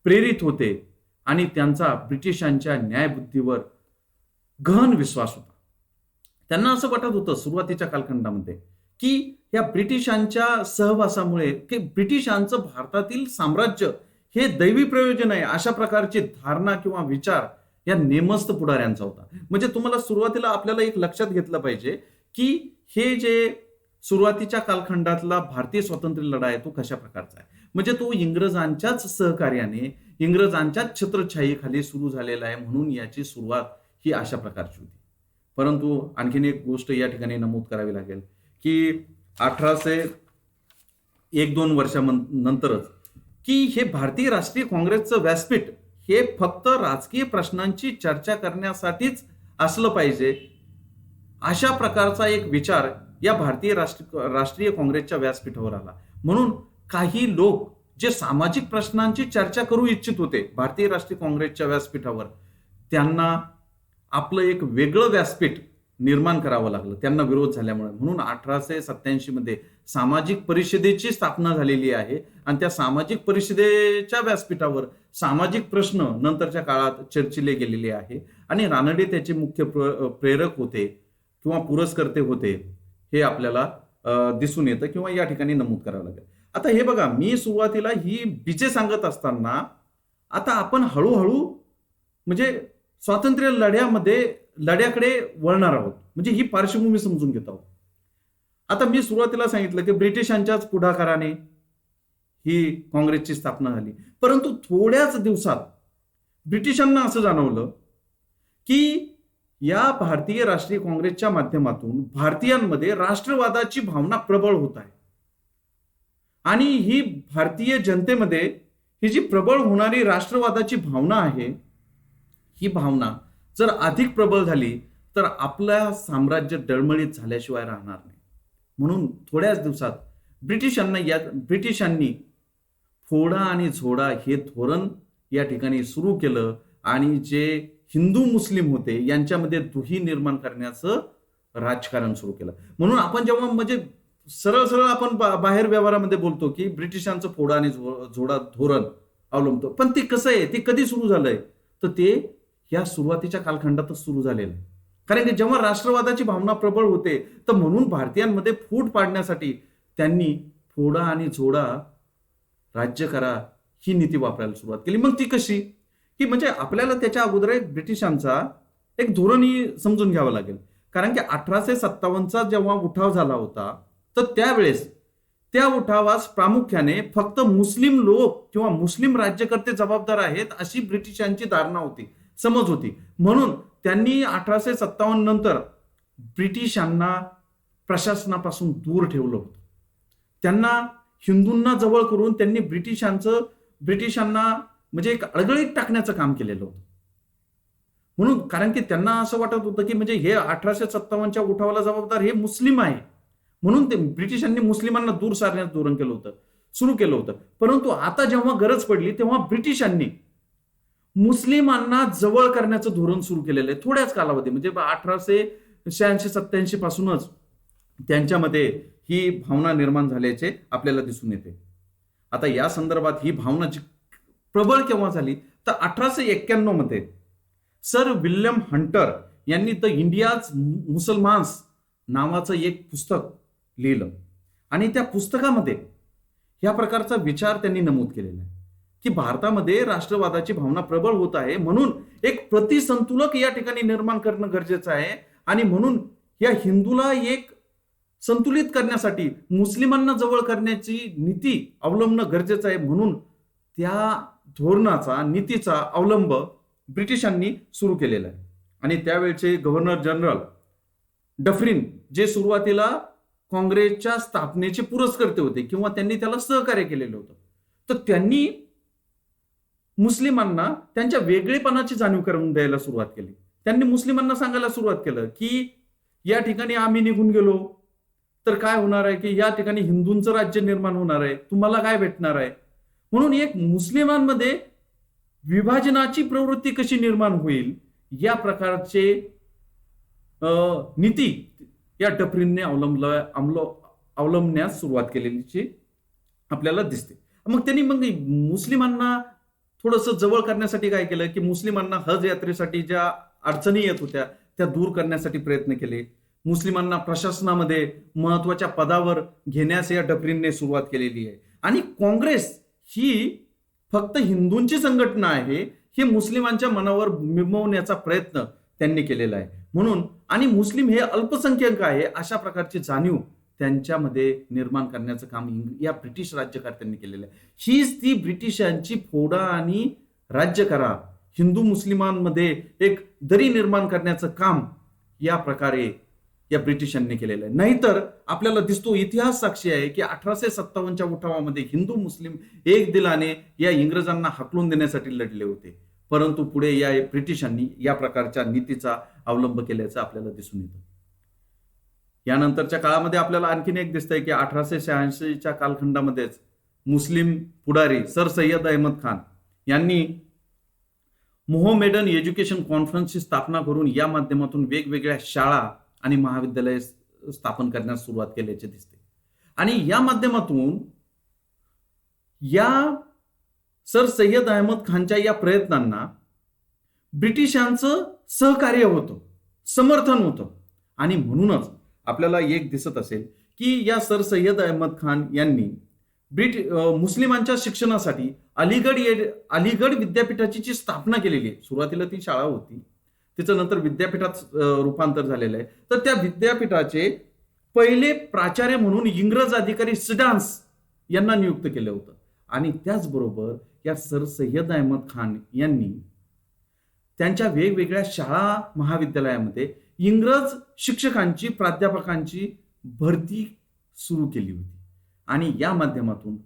प्रेरित होते आणि त्यांचा ब्रिटिशांच्या न्यायबुद्धीवर गहन विश्वास होता. त्यांना असं वाटत होतं सुरुवातीच्या कालखंडामध्ये की या ब्रिटिशांच्या सहवासामुळे की ब्रिटिशांचं भारतातील साम्राज्य हे दैवी प्रयोजन आहे अशा प्रकारची धारणा किंवा विचार या नेमस्त पुढाऱ्यांचा होता. म्हणजे तुम्हाला सुरुवातीला आपल्याला एक लक्षात घेतलं पाहिजे की हे जे सुरुवातीच्या कालखंडातला भारतीय स्वातंत्र्य लढा आहे तो कशा प्रकारचा आहे. म्हणजे तो इंग्रजांच्याच सहकार्याने, इंग्रजांच्याच छत्रछायेखाली सुरू झालेला आहे, म्हणून याची सुरुवात ही अशा प्रकारची होती. परंतु आणखीन एक गोष्ट या ठिकाणी नमूद करावी लागेल की 1801-2 वर्षानंतरच की हे भारतीय राष्ट्रीय काँग्रेसचं व्यासपीठ हे फक्त राजकीय प्रश्नांची चर्चा करण्यासाठीच असलं पाहिजे अशा प्रकारचा एक विचार या भारतीय राष्ट्रीय काँग्रेसच्या व्यासपीठावर आला. म्हणून काही लोक जे सामाजिक प्रश्नांची चर्चा करू इच्छित होते भारतीय राष्ट्रीय काँग्रेसच्या व्यासपीठावर, त्यांना आपलं एक वेगळं व्यासपीठ निर्माण करावं लागलं त्यांना विरोध झाल्यामुळे. म्हणून 1887 मध्ये सामाजिक परिषदेची स्थापना झालेली आहे आणि त्या सामाजिक परिषदेच्या व्यासपीठावर सामाजिक प्रश्न नंतरच्या काळात चर्चिले गेलेले आहे आणि रानडे त्याचे मुख्य प्रेरक होते किंवा पुरस्कर्ते होते हे आपल्याला दिसून येतं किंवा या ठिकाणी नमूद करावं लागेल. आता हे बघा, मी सुरुवातीला ही बीजे सांगत असताना आता आपण हळूहळू म्हणजे स्वातंत्र्य लढ्याकडे वळणार आहोत, म्हणजे ही पार्श्वभूमी समजून घेत आहोत. आता मी सुरुवातीला सांगितलं की ब्रिटिशांच्याच पुढाकाराने ही काँग्रेसची स्थापना झाली, परंतु थोड्याच दिवसात ब्रिटिशांना असं जाणवलं की या भारतीय राष्ट्रीय काँग्रेसच्या माध्यमातून भारतीयांमध्ये राष्ट्रवादाची भावना प्रबळ होत आहे आणि ही भारतीय जनतेमध्ये ही जी प्रबळ होणारी राष्ट्रवादाची भावना आहे, ही भावना जर अधिक प्रबळ झाली तर आपलं साम्राज्य डळमळीत झाल्याशिवाय राहणार नाही. म्हणून थोड्याच दिवसात ब्रिटिशांनी फोडा आणि झोडा हे धोरण या ठिकाणी सुरू केलं आणि जे हिंदू मुस्लिम होते यांच्यामध्ये दुही निर्माण करण्याचं राजकारण सुरू केलं. म्हणून आपण जेव्हा म्हणजे सरळ सरळ आपण बाहेर व्यवहारामध्ये बोलतो की ब्रिटिशांचं फोडा आणि झोडा धोरण अवलंबतो. पण ते कसं आहे, ते कधी सुरू झालंय, तर ते या सुरुवातीच्या कालखंडातच सुरू झालेलं आहे. कारण की जेव्हा राष्ट्रवादाची भावना प्रबळ होते, तर म्हणून भारतीयांमध्ये फूट पाडण्यासाठी त्यांनी फोडा आणि जोडा, राज्य करा ही नीती वापरायला सुरुवात केली. मग ती कशी, की म्हणजे आपल्याला त्याच्या अगोदर एक ब्रिटिशांचा एक धोरणही समजून घ्यावं लागेल. कारण की 1857चा जेव्हा उठाव झाला होता, तर त्यावेळेस त्या उठावास प्रामुख्याने फक्त मुस्लिम लोक किंवा मुस्लिम राज्यकर्ते जबाबदार आहेत अशी ब्रिटिशांची धारणा होती, समज होती. म्हणून त्यांनी 1857 नंतर ब्रिटिशांना प्रशासनापासून दूर ठेवलं होतं. त्यांना हिंदूंना जवळ करून त्यांनी ब्रिटिशांना म्हणजे एक अडगळीत टाकण्याचं काम केलेलं होतं. म्हणून कारण की त्यांना असं वाटत होतं की म्हणजे हे 1857च्या उठावाला जबाबदार हे मुस्लिम आहे, म्हणून ते ब्रिटिशांनी मुस्लिमांना दूर सारण्याचं धोरण सुरू केलं होतं. परंतु आता जेव्हा गरज पडली तेव्हा ब्रिटिशांनी मुस्लिमांना जवळ करण्याचं धोरण सुरू केलेलं आहे. थोड्याच कालावधी म्हणजे 1886-87 पासूनच त्यांच्यामध्ये ही भावना निर्माण झाल्याचे आपल्याला दिसून येते. आता या संदर्भात ही भावना प्रबळ केव्हा झाली, तर 1891 मध्ये सर विल्यम हंटर यांनी द इंडियाज मुसलमान्स नावाचं एक पुस्तक लिहिलं. आणि त्या पुस्तकामध्ये या प्रकारचा विचार त्यांनी नमूद केलेला आहे की भारतामध्ये राष्ट्रवादाची भावना प्रबळ होत आहे, म्हणून एक प्रतिसंतुलक या ठिकाणी निर्माण करणं गरजेचं आहे. आणि म्हणून या हिंदूला एक संतुलित करण्यासाठी मुस्लिमांना जवळ करण्याची नीती अवलंबणं गरजेचं आहे. म्हणून त्या धोरणाचा, नीतीचा अवलंब ब्रिटिशांनी सुरू केलेला आहे. आणि त्यावेळचे गव्हर्नर जनरल डफरिन, जे सुरुवातीला काँग्रेसच्या स्थापनेचे पुरस्कर्ते होते किंवा त्यांनी त्याला सहकार्य केलेलं होतं, तर त्यांनी मुस्लिमांना त्यांच्या वेगळेपणाची जाणीव करून द्यायला सुरुवात केली. त्यांनी मुस्लिमांना सांगायला सुरुवात केलं की या ठिकाणी आम्ही निघून गेलो तर काय होणार आहे, की या ठिकाणी हिंदूंचं राज्य निर्माण होणार आहे, तुम्हाला काय भेटणार आहे. म्हणून एक मुस्लिमांमध्ये विभाजनाची प्रवृत्ती कशी निर्माण होईल या प्रकारचे नीती या डफरीनने अवलंबण्यास सुरुवात केलेली आपल्याला दिसते. मग त्यांनी मुस्लिमांना थोडंसं जवळ करण्यासाठी काय केलं, की मुस्लिमांना हज यात्रेसाठी ज्या अडचणी येत होत्या त्या दूर करण्यासाठी प्रयत्न केले. मुस्लिमांना प्रशासनामध्ये महत्वाच्या पदावर घेण्यास या डफरीनने सुरुवात केलेली आहे. आणि काँग्रेस ही फक्त हिंदूंची संघटना आहे हे मुस्लिमांच्या मनावर बिंबवण्याचा प्रयत्न त्यांनी केलेला आहे. म्हणून आणि मुस्लिम हे अल्पसंख्याक आहे अशा प्रकारची जाणीव त्यांच्यामध्ये निर्माण करण्याचं काम या ब्रिटिश राज्यकर्त्यांनी केलेलं आहे. हीच ती ब्रिटिशांची फोडा आणि राज्य करा, हिंदू मुस्लिमांमध्ये एक दरी निर्माण करण्याचं काम या प्रकारे या ब्रिटिशांनी केलेलं आहे. नाहीतर आपल्याला दिसतो, इतिहास साक्षी आहे की 1857च्या उठावामध्ये हिंदू मुस्लिम एक दिलाने या इंग्रजांना हाकलून देण्यासाठी लढले होते. परंतु पुढे या ब्रिटिशांनी या प्रकारच्या नीतीचा अवलंब केल्याचं आपल्याला दिसून येतं. यानंतरच्या काळामध्ये आपल्याला आणखीन एक दिसतंय की 1886च्या कालखंडामध्येच मुस्लिम पुढारी सर सय्यद अहमद खान यांनी मोहमेडन एज्युकेशन कॉन्फरन्सची स्थापना करून या माध्यमातून वेगवेगळ्या शाळा आणि महाविद्यालय स्थापन करण्यास सुरुवात केल्याचे दिसते. आणि या माध्यमातून या सर सय्यद अहमद खानच्या या प्रयत्नांना ब्रिटिशांचं सहकार्य होतं, समर्थन होतं. आणि म्हणूनच आपल्याला एक दिसत असेल की या सर सय्यद अहमद खान यांनी मुस्लिमांच्या शिक्षणासाठी अलीगड विद्यापीठाची जी स्थापना केलेली आहे. सुरुवातीला ती शाळा होती, तिचं नंतर विद्यापीठात रूपांतर झालेलं आहे. तर त्या विद्यापीठाचे पहिले प्राचार्य म्हणून इंग्रज अधिकारी सिडान्स यांना नियुक्त केलं होतं. आणि त्याचबरोबर या सर सय्यद अहमद खान यांनी त्यांच्या वेगवेगळ्या शाळा महाविद्यालयामध्ये इंग्रज शिक्षकांची, प्राध्यापकांची भरती सुरू केली होती. आणि या माध्यमातून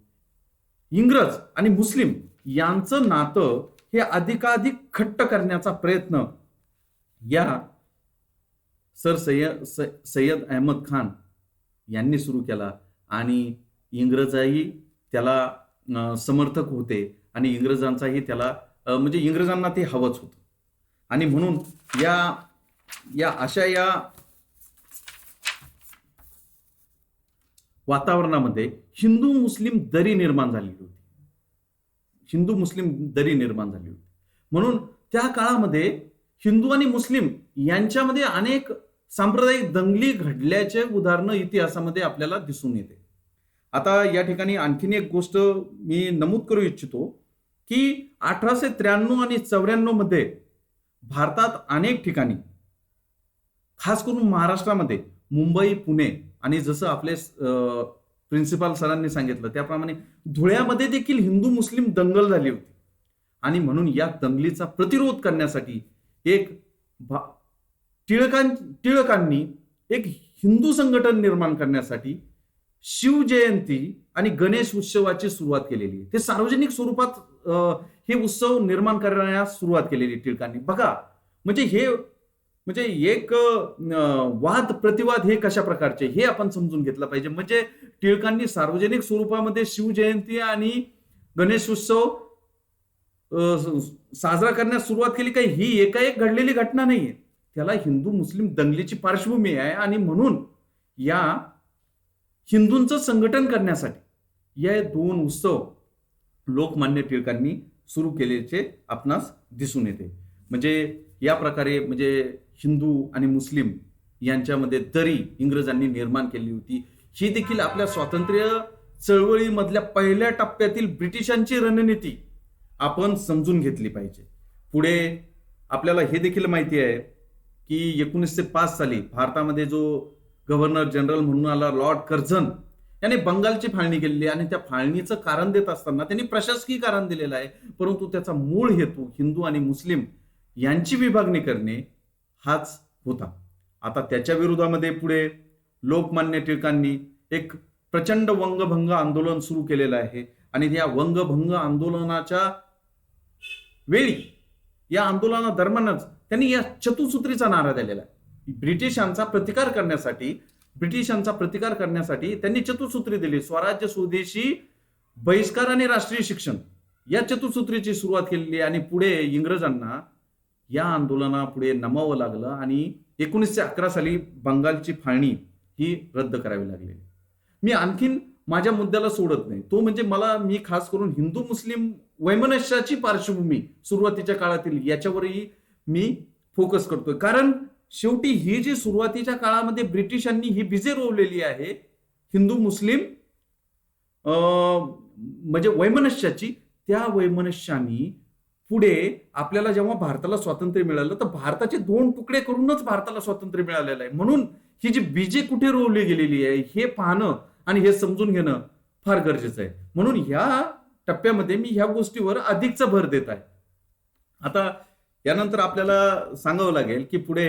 इंग्रज आणि मुस्लिम यांचं नातं हे अधिकाधिक घट्ट करण्याचा प्रयत्न या सर सय्यद अहमद खान यांनी सुरू केला. आणि इंग्रजही त्याला समर्थक होते आणि इंग्रजांचाही त्याला म्हणजे इंग्रजांना ते हवंच होतं. आणि म्हणून या अशा या वातावरणामध्ये हिंदू मुस्लिम दरी निर्माण झालेली होती. हिंदू मुस्लिम दरी निर्माण झाली होती. म्हणून त्या काळामध्ये हिंदू आणि मुस्लिम यांच्यामध्ये अनेक सांप्रदायिक दंगली घडल्याचे उदाहरणं इतिहासामध्ये आपल्याला दिसून येते. आता या ठिकाणी आणखीन एक गोष्ट मी नमूद करू इच्छितो की 1893 आणि 94 मध्ये भारतात अनेक ठिकाणी, खास करून महाराष्ट्रामध्ये मुंबई, पुणे आणि जसं आपले प्रिन्सिपाल सरांनी सांगितलं त्याप्रमाणे धुळ्यामध्ये देखील हिंदू मुस्लिम दंगल झाली होती. आणि म्हणून या दंगलीचा प्रतिरोध करण्यासाठी एक टिळकांनी एक हिंदू संघटन निर्माण करण्यासाठी शिवजयंती आणि गणेश उत्सवाची सुरुवात केलेली. ते सार्वजनिक स्वरूपात हे उत्सव निर्माण करण्यास सुरुवात केलेली टिळकांनी. बघा, म्हणजे एक वाद प्रतिवाद हे कशा प्रकारचे हे आपण समजून घेतलं पाहिजे. म्हणजे टिळकांनी सार्वजनिक स्वरूपामध्ये शिवजयंती आणि गणेश उत्सव साजरा करण्यास सुरुवात केली. काही ही एकाएक घडलेली घटना नाहीये. त्याला हिंदू मुस्लिम दंगलीची पार्श्वभूमी आहे. आणि म्हणून या हिंदूंचं संघटन करण्यासाठी या दोन उत्सव लोकमान्य टिळकांनी सुरू केल्याचे आपणास दिसून येते. म्हणजे या प्रकारे म्हणजे हिंदू आणि मुस्लिम यांच्यामध्ये दरी इंग्रजांनी निर्माण केली होती. ही देखील आपल्या स्वातंत्र्य चळवळीमधल्या पहिल्या टप्प्यातील ब्रिटिशांची रणनीती आपण समजून घेतली पाहिजे. पुढे आपल्याला हे देखील माहिती आहे की 1905 साली भारतामध्ये जो गव्हर्नर जनरल म्हणून आला लॉर्ड कर्झन याने बंगालची फाळणी केलेली आहे. आणि त्या फाळणीचं कारण देत असताना त्यांनी प्रशासकीय कारण दिलेलं आहे, परंतु त्याचा मूळ हेतू हिंदू आणि मुस्लिम यांची विभागणी करणे हाच होता. आता त्याच्या विरोधामध्ये पुढे लोकमान्य टिळकांनी एक प्रचंड वंगभंग आंदोलन सुरू केलेलं आहे. आणि या वंगभंग आंदोलनाच्या वेळी, या आंदोलनादरम्यानच त्यांनी या चतुसूत्रीचा नारा दिलेला आहे. ब्रिटिशांचा प्रतिकार करण्यासाठी त्यांनी चतुसूत्री दिली. स्वराज्य, स्वदेशी, बहिष्कार आणि राष्ट्रीय शिक्षण या चतुसूत्रीची सुरुवात केलेली. आणि पुढे इंग्रजांना या आंदोलनापुढे नमावं लागलं आणि 1911 साली बंगालची फाळणी ही रद्द करावी लागली. मी आणखीन माझ्या मुद्द्याला सोडत नाही, तो म्हणजे मी खास करून हिंदू मुस्लिम वैमनस्याची पार्श्वभूमी सुरुवातीच्या काळातील याच्यावरही मी फोकस करतोय. कारण शेवटी ही जी सुरुवातीच्या काळामध्ये ब्रिटिशांनी ही बीजे रोवलेली आहे हिंदू मुस्लिम म्हणजे वैमनस्याची, त्या वैमनस्यानी पुढे आपल्याला जेव्हा भारताला स्वातंत्र्य मिळालं तर भारताचे 2 तुकडे करूनच भारताला स्वातंत्र्य मिळालेलं आहे. म्हणून ही जी बीजे कुठे रोवली गेलेली आहे हे पाहणं आणि हे समजून घेणं फार गरजेचं आहे. म्हणून ह्या टप्प्यामध्ये मी ह्या गोष्टीवर अधिकचा भर देत आहे. आता यानंतर आपल्याला सांगावं लागेल की पुढे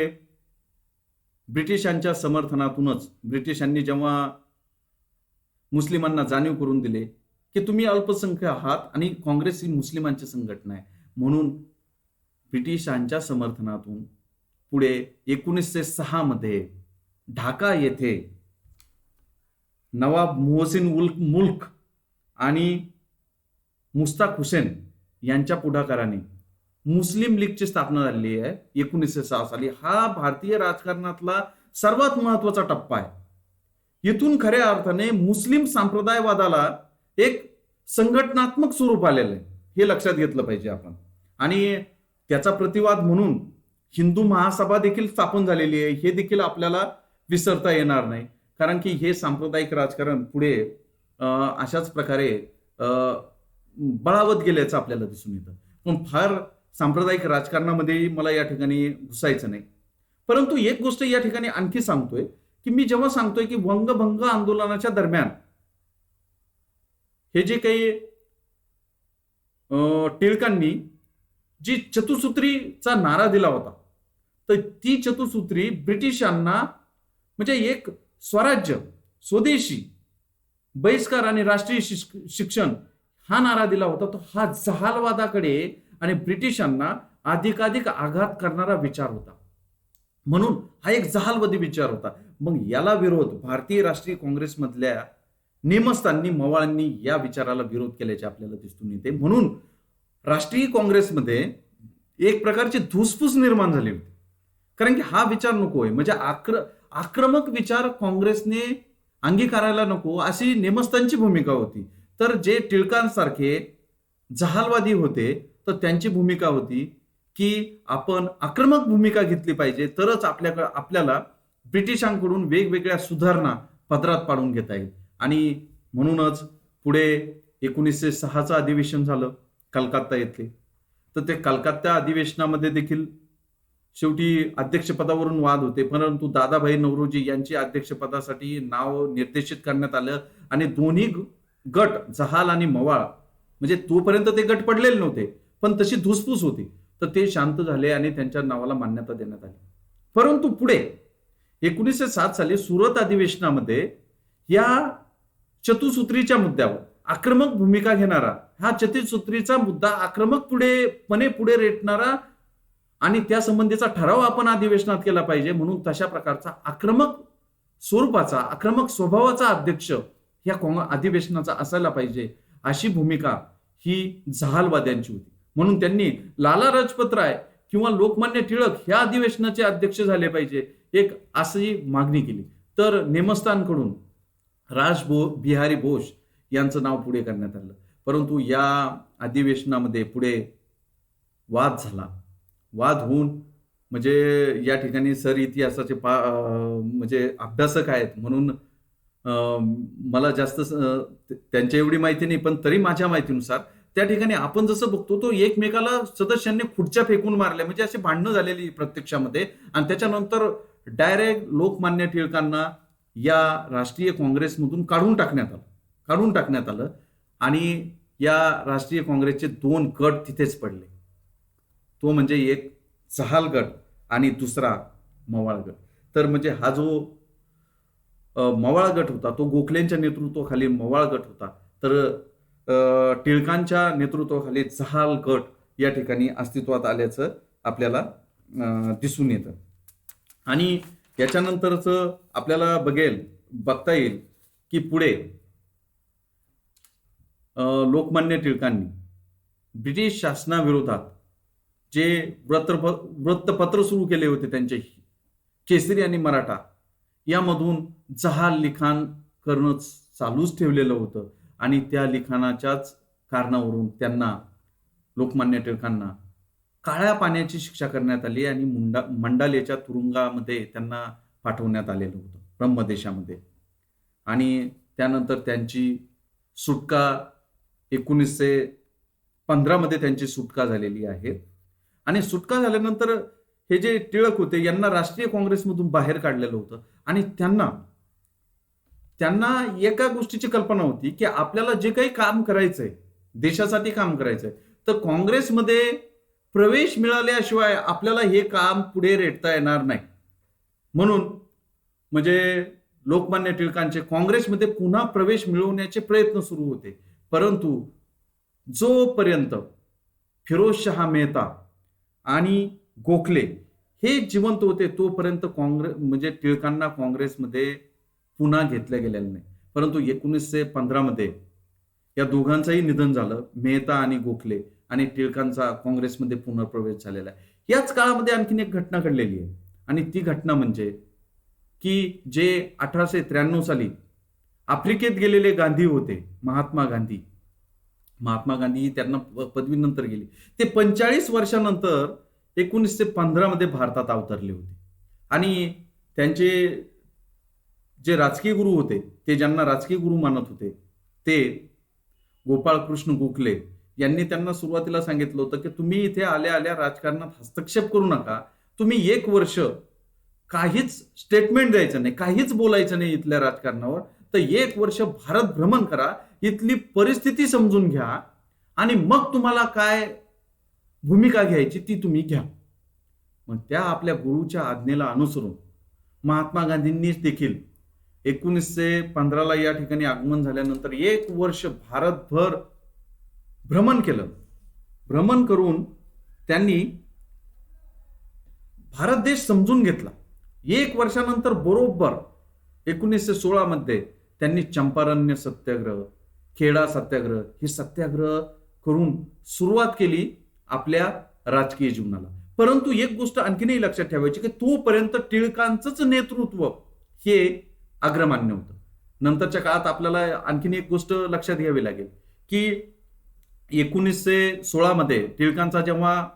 ब्रिटिशांच्या समर्थनातूनच ब्रिटिशांनी जेव्हा मुस्लिमांना जाणीव करून दिले की तुम्ही अल्पसंख्य आहात आणि काँग्रेस ही मुस्लिमांची संघटना आहे, म्हणून ब्रिटिशांच्या समर्थनातून पुढे 1906 मध्ये ढाका येथे नवाब मोहसिन मुल्क आणि मुस्ताक हुसेन यांच्या पुढाकाराने मुस्लिम लीगची स्थापना झालेली आहे 1906 साली. हा भारतीय राजकारणातला सर्वात महत्वाचा टप्पा आहे. इथून खऱ्या अर्थाने मुस्लिम संप्रदायवादाला एक संघटनात्मक स्वरूप आलेलं आहे, हे लक्षात घेतलं पाहिजे आपण. आणि त्याचा प्रतिवाद म्हणून हिंदू महासभा देखील स्थापन झालेली आहे, हे देखील आपल्याला विसरता येणार नाही. कारण की हे सांप्रदायिक राजकारण पुढे अशाच प्रकारे बळावत गेल्याचं आपल्याला दिसून येतं. पण फार सांप्रदायिक राजकारणामध्ये मला या ठिकाणी घुसायचं नाही. परंतु एक गोष्ट या ठिकाणी आणखी सांगतोय की मी जेव्हा सांगतोय की वंगभंग आंदोलनाच्या दरम्यान हे जे काही टिळकांनी जी चतुसूत्रीचा नारा दिला होता, तर ती चतुसूत्री ब्रिटिशांना म्हणजे एक स्वराज्य, स्वदेशी, बहिष्कार आणि राष्ट्रीय शिक्षण हा नारा दिला होता. तो हा जहालवादाकडे आणि ब्रिटिशांना अधिकाधिक आघात करणारा विचार होता. म्हणून हा एक जहालवादी विचार होता. मग याला विरोध भारतीय राष्ट्रीय काँग्रेसमधल्या नेमस्थांनी, मवाळांनी या विचाराला विरोध केल्याचे आपल्याला दिसून येते. म्हणून राष्ट्रीय काँग्रेसमध्ये एक प्रकारची धुसफूस निर्माण झाली होती. कारण की हा विचार नकोय, म्हणजे आक्रमक विचार काँग्रेसने अंगीकारायला नको अशी नेमस्थांची भूमिका होती. तर जे टिळकांसारखे जहालवादी होते, तर त्यांची भूमिका होती की आपण आक्रमक भूमिका घेतली पाहिजे, तरच आपल्याला ब्रिटिशांकडून वेगवेगळ्या सुधारणा पदरात पाडून घेता येईल. आणि म्हणूनच पुढे 1906चं अधिवेशन झालं कलकत्ता येथे. तर ते कलकत्ता अधिवेशनामध्ये देखील शेवटी अध्यक्षपदावरून वाद होते, परंतु दादाभाई नौरोजी यांची अध्यक्षपदासाठी नाव निर्देशित करण्यात आलं आणि दोन्ही गट, जहाल आणि मवाळ, म्हणजे तोपर्यंत ते गट पडलेले नव्हते, पण तशी धुसफूस होती, तर ते शांत झाले आणि त्यांच्या नावाला मान्यता देण्यात आली. परंतु पुढे 1907 साली सुरत अधिवेशनामध्ये या चतुसूत्रीच्या मुद्द्यावर आक्रमक भूमिका घेणारा, हा चतुसूत्रीचा मुद्दा पुढे रेटणारा आणि त्या संबंधीचा ठराव आपण अधिवेशनात केला पाहिजे, म्हणून तशा प्रकारचा आक्रमक स्वरूपाचा, आक्रमक स्वभावाचा अध्यक्ष या अधिवेशनाचा असायला पाहिजे, अशी भूमिका ही जहालवाद्यांची होती. म्हणून त्यांनी लाला राजपत राय किंवा लोकमान्य टिळक या अधिवेशनाचे अध्यक्ष झाले पाहिजे, एक अशी मागणी केली. तर नेमस्थानकडून बिहारी बोस यांचं नाव पुढे करण्यात आलं. परंतु या अधिवेशनामध्ये पुढे वाद झाला. वाद होऊन, म्हणजे या ठिकाणी सर इतिहासाचे म्हणजे अभ्यासक आहेत, म्हणून मला जास्त त्यांच्या एवढी माहिती नाही, पण तरी माझ्या माहितीनुसार त्या ठिकाणी आपण जसं बघतो, तो एकमेकाला सदस्यांनी खुर्च्या फेकून मारल्या, म्हणजे अशी भांडणं झालेली प्रत्यक्षामध्ये. आणि त्याच्यानंतर डायरेक्ट लोकमान्य टिळकांना या राष्ट्रीय काँग्रेसमधून काढून टाकण्यात आलं आणि या राष्ट्रीय काँग्रेसचे 2 गट तिथेच पडले. तो म्हणजे एक जहाल गट आणि दुसरा मवाळ गट. तर म्हणजे हा जो मवाळ गट होता, तो गोखलेंच्या नेतृत्वाखाली मवाळ गट होता, तर टिळकांच्या नेतृत्वाखाली जहाल गट या ठिकाणी अस्तित्वात आल्याचं आपल्याला दिसून येतं. आणि याच्यानंतरच आपल्याला बघता येईल की पुढे लोकमान्य टिळकांनी ब्रिटिश शासनाविरोधात जे वृत्तपत्र सुरू केले होते, त्यांचे केसरी आणि मराठा, यामधून जहाल लिखाण करणं चालूच ठेवलेलं होतं. आणि त्या लिखाणाच्याच कारणावरून लोकमान्य टिळकांना काळ्या पाण्याची शिक्षा करण्यात आली आणि मंडालेच्या तुरुंगामध्ये त्यांना पाठवण्यात आलेलं होतं, ब्रह्मदेशामध्ये. आणि त्यानंतर त्यांची सुटका 1915 मध्ये त्यांची सुटका झालेली आहे. आणि सुटका झाल्यानंतर हे जे टिळक होते, यांना राष्ट्रीय काँग्रेसमधून बाहेर काढलेलं होतं. आणि त्यांना एका गोष्टीची कल्पना होती की आपल्याला जे काही काम करायचंय, देशासाठी काम करायचंय, तर काँग्रेसमध्ये प्रवेश मिळाल्याशिवाय आपल्याला हे काम पुढे रेटता येणार नाही. म्हणून म्हणजे लोकमान्य टिळकांचे काँग्रेसमध्ये पुन्हा प्रवेश मिळवण्याचे प्रयत्न सुरू होते. परंतु जोपर्यंत फिरोजशहा मेहता आणि गोखले हे जिवंत होते, तोपर्यंत म्हणजे टिळकांना काँग्रेसमध्ये पुन्हा घेतलं गेलेलं नाही. परंतु 1915 मध्ये या दोघांचंही निधन झालं, मेहता आणि गोखले, आणि टिळकांचा काँग्रेसमध्ये पुनर्प्रवेश झालेला आहे. याच काळामध्ये आणखीन एक घटना घडलेली आहे, आणि ती घटना म्हणजे की जे 1893 साली आफ्रिकेत गेलेले गांधी होते, महात्मा गांधी त्यांना पदवीनंतर गेली, ते 45 वर्षानंतर 1915 मध्ये भारतात अवतरले होते. आणि त्यांचे जे राजकीय गुरु होते, ते ज्यांना राजकीय गुरु मानत होते, ते गोपाळकृष्ण गोखले यांनी त्यांना सुरुवातीला सांगितलं होतं की तुम्ही इथे आल्या राजकारणात हस्तक्षेप करू नका, तुम्ही 1 वर्ष काहीच स्टेटमेंट द्यायचं नाही, काहीच बोलायचं नाही इथल्या राजकारणावर, तर 1 वर्ष भारत भ्रमण करा, इथली परिस्थिती समजून घ्या, आणि मग तुम्हाला काय भूमिका घ्यायची ती तुम्ही घ्या. मग त्या आपल्या गुरुच्या आज्ञेला अनुसरून महात्मा गांधींनी देखील 1915 या ठिकाणी आगमन झाल्यानंतर 1 वर्ष भारतभर भ्रमण केलं. भ्रमण करून त्यांनी भारत देश समजून घेतला. 1 वर्षानंतर बरोबर 1916 मध्ये त्यांनी चंपारण्य सत्याग्रह, खेडा सत्याग्रह हे सत्याग्रह करून सुरुवात केली आपल्या राजकीय जीवनाला. परंतु एक गोष्ट आणखीनही लक्षात ठेवायची की तोपर्यंत टिळकांचंच नेतृत्व हे अग्रमान्य होतं. नंतरच्या काळात आपल्याला आणखीन एक गोष्ट लक्षात घ्यावी लागेल की 1916 मध्ये टिळकांचा जेव्हा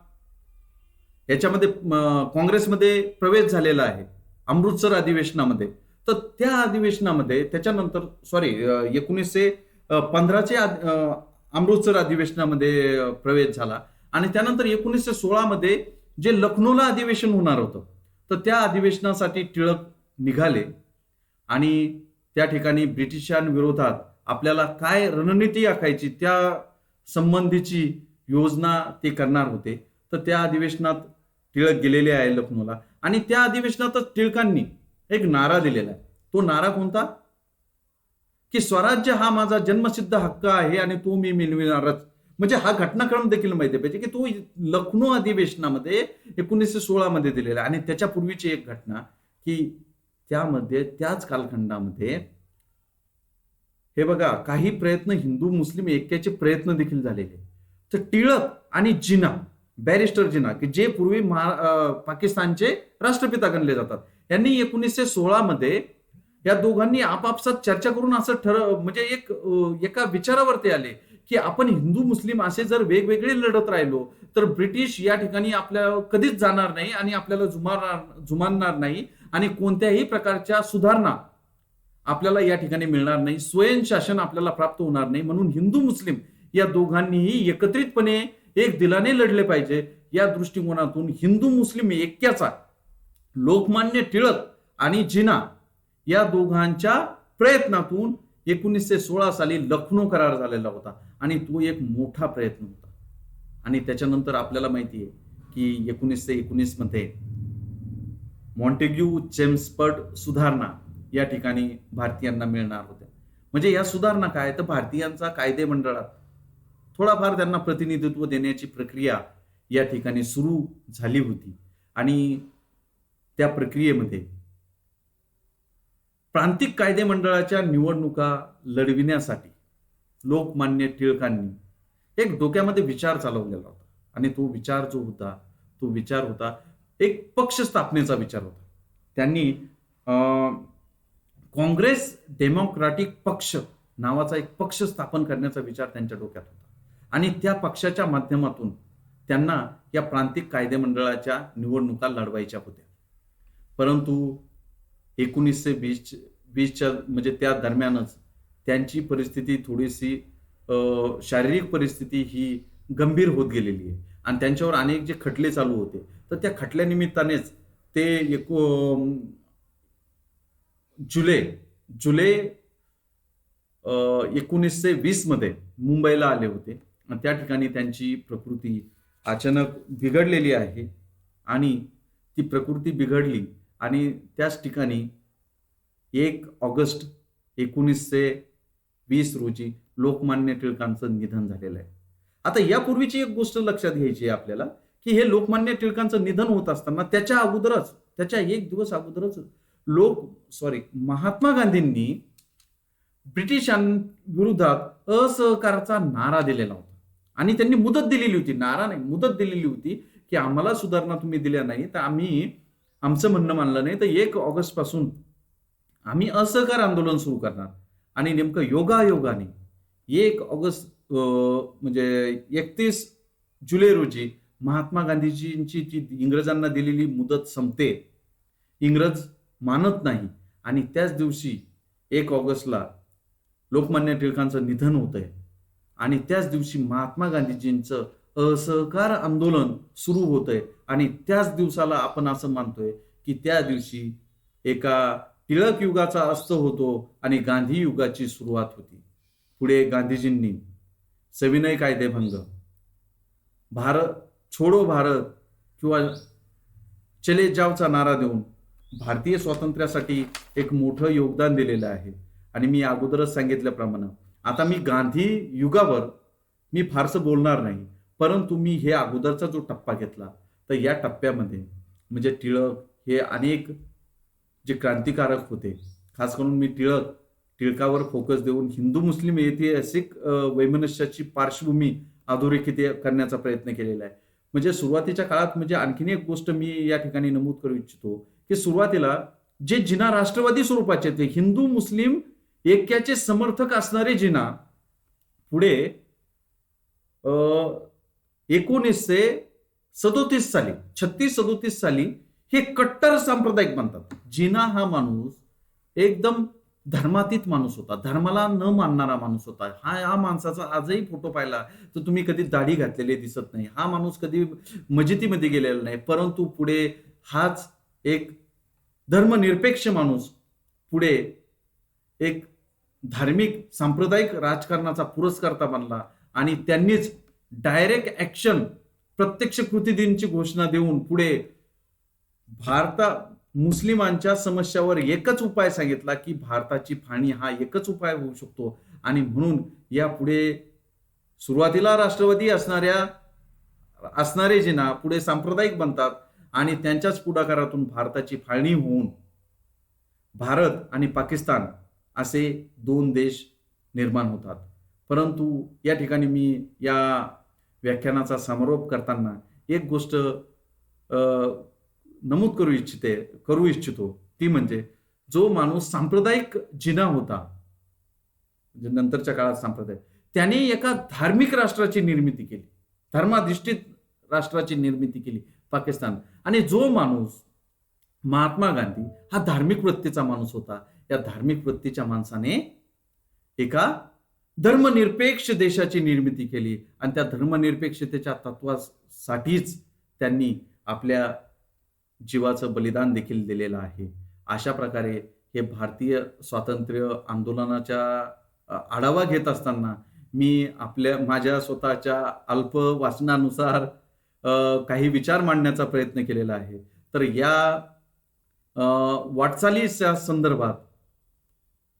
याच्यामध्ये काँग्रेसमध्ये प्रवेश झालेला आहे अमृतसर अधिवेशनामध्ये, तर त्या अधिवेशनामध्ये त्याच्यानंतर 1915चे अमृतसर अधिवेशनामध्ये प्रवेश झाला आणि त्यानंतर 1916 मध्ये जे लखनौला अधिवेशन होणार होतं, तर त्या अधिवेशनासाठी टिळक निघाले आणि त्या ठिकाणी ब्रिटिशांविरोधात आपल्याला काय रणनीती आखायची त्या संबंधीची योजना ते करणार होते. तर त्या अधिवेशनात टिळक गेलेले आहे लखनौला आणि त्या अधिवेशनातच टिळकांनी एक नारा दिलेला आहे. तो नारा कोणता? की स्वराज्य हा माझा जन्मसिद्ध हक्क आहे आणि तो मी मिळविणारच. म्हणजे हा घटनाक्रम देखील माहिती पाहिजे की तो लखनौ अधिवेशनामध्ये 1916 मध्ये दिलेला आहे. आणि त्याच्या पूर्वीची एक घटना की त्यामध्ये त्याच कालखंडामध्ये हे बघा काही प्रयत्न हिंदू मुस्लिम ऐक्याचे प्रयत्न देखील झालेले. तर टिळक आणि जिना, बॅरिस्टर जिना, की जे पूर्वी पाकिस्तानचे राष्ट्रपिता गणले जातात, यांनी 1916 मध्ये या दोघांनी आपापसात चर्चा करून असं म्हणजे एका विचारावरती आले की आपण हिंदू मुस्लिम असे जर वेगवेगळे लढत राहिलो तर ब्रिटिश या ठिकाणी आपल्याला कधीच जाणार नाही आणि आपल्याला जुमानणार नाही आणि कोणत्याही प्रकारच्या सुधारणा आपल्याला या ठिकाणी मिळणार नाही, स्वयंशासन आपल्याला प्राप्त होणार नाही. म्हणून हिंदू मुस्लिम या दोघांनीही एकत्रितपणे एक दिलाने लढले पाहिजे. या दृष्टिकोनातून हिंदू मुस्लिम ऐक्याचा लोकमान्य टिळक आणि जिना या दोघांच्या प्रयत्नातून 1916 साली लखनौ करार झालेला होता आणि तो एक मोठा प्रयत्न होता. आणि त्याच्यानंतर आपल्याला माहिती आहे की 1919 मध्ये मॉन्टेग्यू चेम्सफर्ड सुधारणा या ठिकाणी भारतीयांना मिळणार होत्या. म्हणजे या सुधारणा काय, तर भारतीयांचा कायदे मंडळात थोडाफार त्यांना प्रतिनिधित्व देण्याची प्रक्रिया या ठिकाणी सुरू झाली होती आणि त्या प्रक्रियेमध्ये प्रांतिक कायदे मंडळाच्या निवडणुका लढविण्यासाठी लोकमान्य टिळकांनी एक डोक्यामध्ये विचार चालवलेला होता आणि तो विचार होता एक पक्ष स्थापनेचा विचार होता. त्यांनी काँग्रेस डेमोक्रॅटिक पक्ष नावाचा एक पक्ष स्थापन करण्याचा विचार त्यांच्या डोक्यात होता आणि त्या पक्षाच्या माध्यमातून त्यांना या प्रांतिक कायदे मंडळाच्या निवडणुका लढवायच्या होत्या. परंतु 1920च्या म्हणजे त्या दरम्यानच त्यांची परिस्थिती थोडीशी शारीरिक परिस्थिती ही गंभीर होत गेलेली आहे आणि त्यांच्यावर अनेक जे खटले चालू होते, तर त्या खटल्यानिमित्तानेच ते जुलै 1920 मध्ये मुंबईला आले होते आणि त्या ठिकाणी त्यांची प्रकृती अचानक बिघडलेली आहे आणि ती प्रकृती बिघडली आणि त्याच ठिकाणी 1 ऑगस्ट 1920 रोजी लोकमान्य टिळकांचं निधन झालेलं आहे. आता यापूर्वीची एक गोष्ट लक्षात घ्यायची आहे आपल्याला की हे लोकमान्य टिळकांचं निधन होत असताना त्याच्या एक दिवस अगोदरच महात्मा गांधींनी ब्रिटिशांविरोधात असहकाराचा नारा दिलेला होता आणि त्यांनी मुदत दिलेली होती, नारा नाही मुदत दिलेली होती की आम्हाला सुधारणा तुम्ही दिल्या नाही तर आम्ही आमचं म्हणणं मानलं नाही तर 1 ऑगस्ट पासून आम्ही असहकार आंदोलन सुरू करणार. आणि नेमकं योगायोगाने 1 ऑगस्ट म्हणजे 31 जुलै रोजी महात्मा गांधीजींची जी इंग्रजांना दिलेली मुदत संपते, इंग्रज मानत नाही आणि त्याच दिवशी 1 ऑगस्टला लोकमान्य टिळकांचं निधन होतंय आणि त्याच दिवशी महात्मा गांधीजींचं असहकार आंदोलन सुरू होतंय आणि त्याच दिवसाला आपण असं मानतोय की त्या दिवशी एका टिळक युगाचा अस्त होतो आणि गांधी युगाची सुरुवात होती. पुढे गांधीजींनी सविनय कायदेभंग, भारत छोडो भारत किंवा चले जावचा नारा देऊन भारतीय स्वातंत्र्यासाठी एक मोठं योगदान दिलेलं आहे. आणि मी अगोदरच सांगितल्याप्रमाणे आता मी गांधी युगावर मी फारसं बोलणार नाही, परंतु मी हे अगोदरचा जो टप्पा घेतला तर या टप्प्यामध्ये म्हणजे टिळक हे अनेक जे क्रांतिकारक होते, खास करून मी टिळकावर फोकस देऊन हिंदू मुस्लिम ऐतिहासिक वैमनस्याची पार्श्वभूमी अधोरेखित करण्याचा प्रयत्न केलेला आहे. म्हणजे सुरुवातीच्या काळात म्हणजे आणखीन एक गोष्ट मी या ठिकाणी नमूद करू इच्छितो की सुरुवातीला जे जिना राष्ट्रवादी स्वरूपाचे ते हिंदू मुस्लिम ऐक्याचे समर्थक असणारे जिना पुढे 1937 साली 36-37 साली हे कट्टर सांप्रदायिक बनतात. जिना हा माणूस एकदम धर्मातीत माणूस होता, धर्माला न मानणारा माणूस होता. हा माणसाचा आजही फोटो पाहिला तर तुम्ही कधी दाढी घातलेली दिसत नाही. हा माणूस कधी मस्जिदीमध्ये गेलेला नाही, परंतु पुढे हाच एक धर्मनिरपेक्ष माणूस पुढे एक धार्मिक सांप्रदायिक राजकारणाचा पुरस्कर्ता बनला आणि त्यांनीच डायरेक्ट ऍक्शन प्रत्यक्ष कृतीदीनची घोषणा देऊन पुढे मुस्लिमांच्या समस्यावर एकच उपाय सांगितला की भारताची फाळणी हा एकच उपाय होऊ शकतो. आणि म्हणून या पुढे सुरुवातीला राष्ट्रवादी असणारे जिना पुढे सांप्रदायिक बनतात आणि त्यांच्याच पुढाकारातून भारताची फाळणी होऊन भारत आणि पाकिस्तान असे 2 देश निर्माण होतात. परंतु या ठिकाणी मी या व्याख्यानाचा समारोप करताना एक गोष्ट नमूद करू इच्छितो ती म्हणजे जो माणूस सांप्रदायिक जिना होता, म्हणजे नंतरच्या काळात सांप्रदायिक, त्याने एका धार्मिक राष्ट्राची निर्मिती केली, धर्माधिष्ठित राष्ट्राची निर्मिती केली पाकिस्तान. आणि जो माणूस महात्मा गांधी हा धार्मिक वृत्तीचा माणूस होता, या धार्मिक वृत्तीच्या माणसाने एका धर्मनिरपेक्ष देशाची निर्मिती केली आणि त्या धर्मनिरपेक्षतेच्या तत्वासाठीच त्यांनी आपल्या जीवाचं बलिदान देखील दिलेलं आहे. अशा प्रकारे हे भारतीय स्वातंत्र्य आंदोलनाच्या आढावा घेत असताना मी माझ्या स्वतःच्या अल्प वाचनानुसार काही विचार मांडण्याचा प्रयत्न केलेला आहे. तर या वाटचालीच्या संदर्भात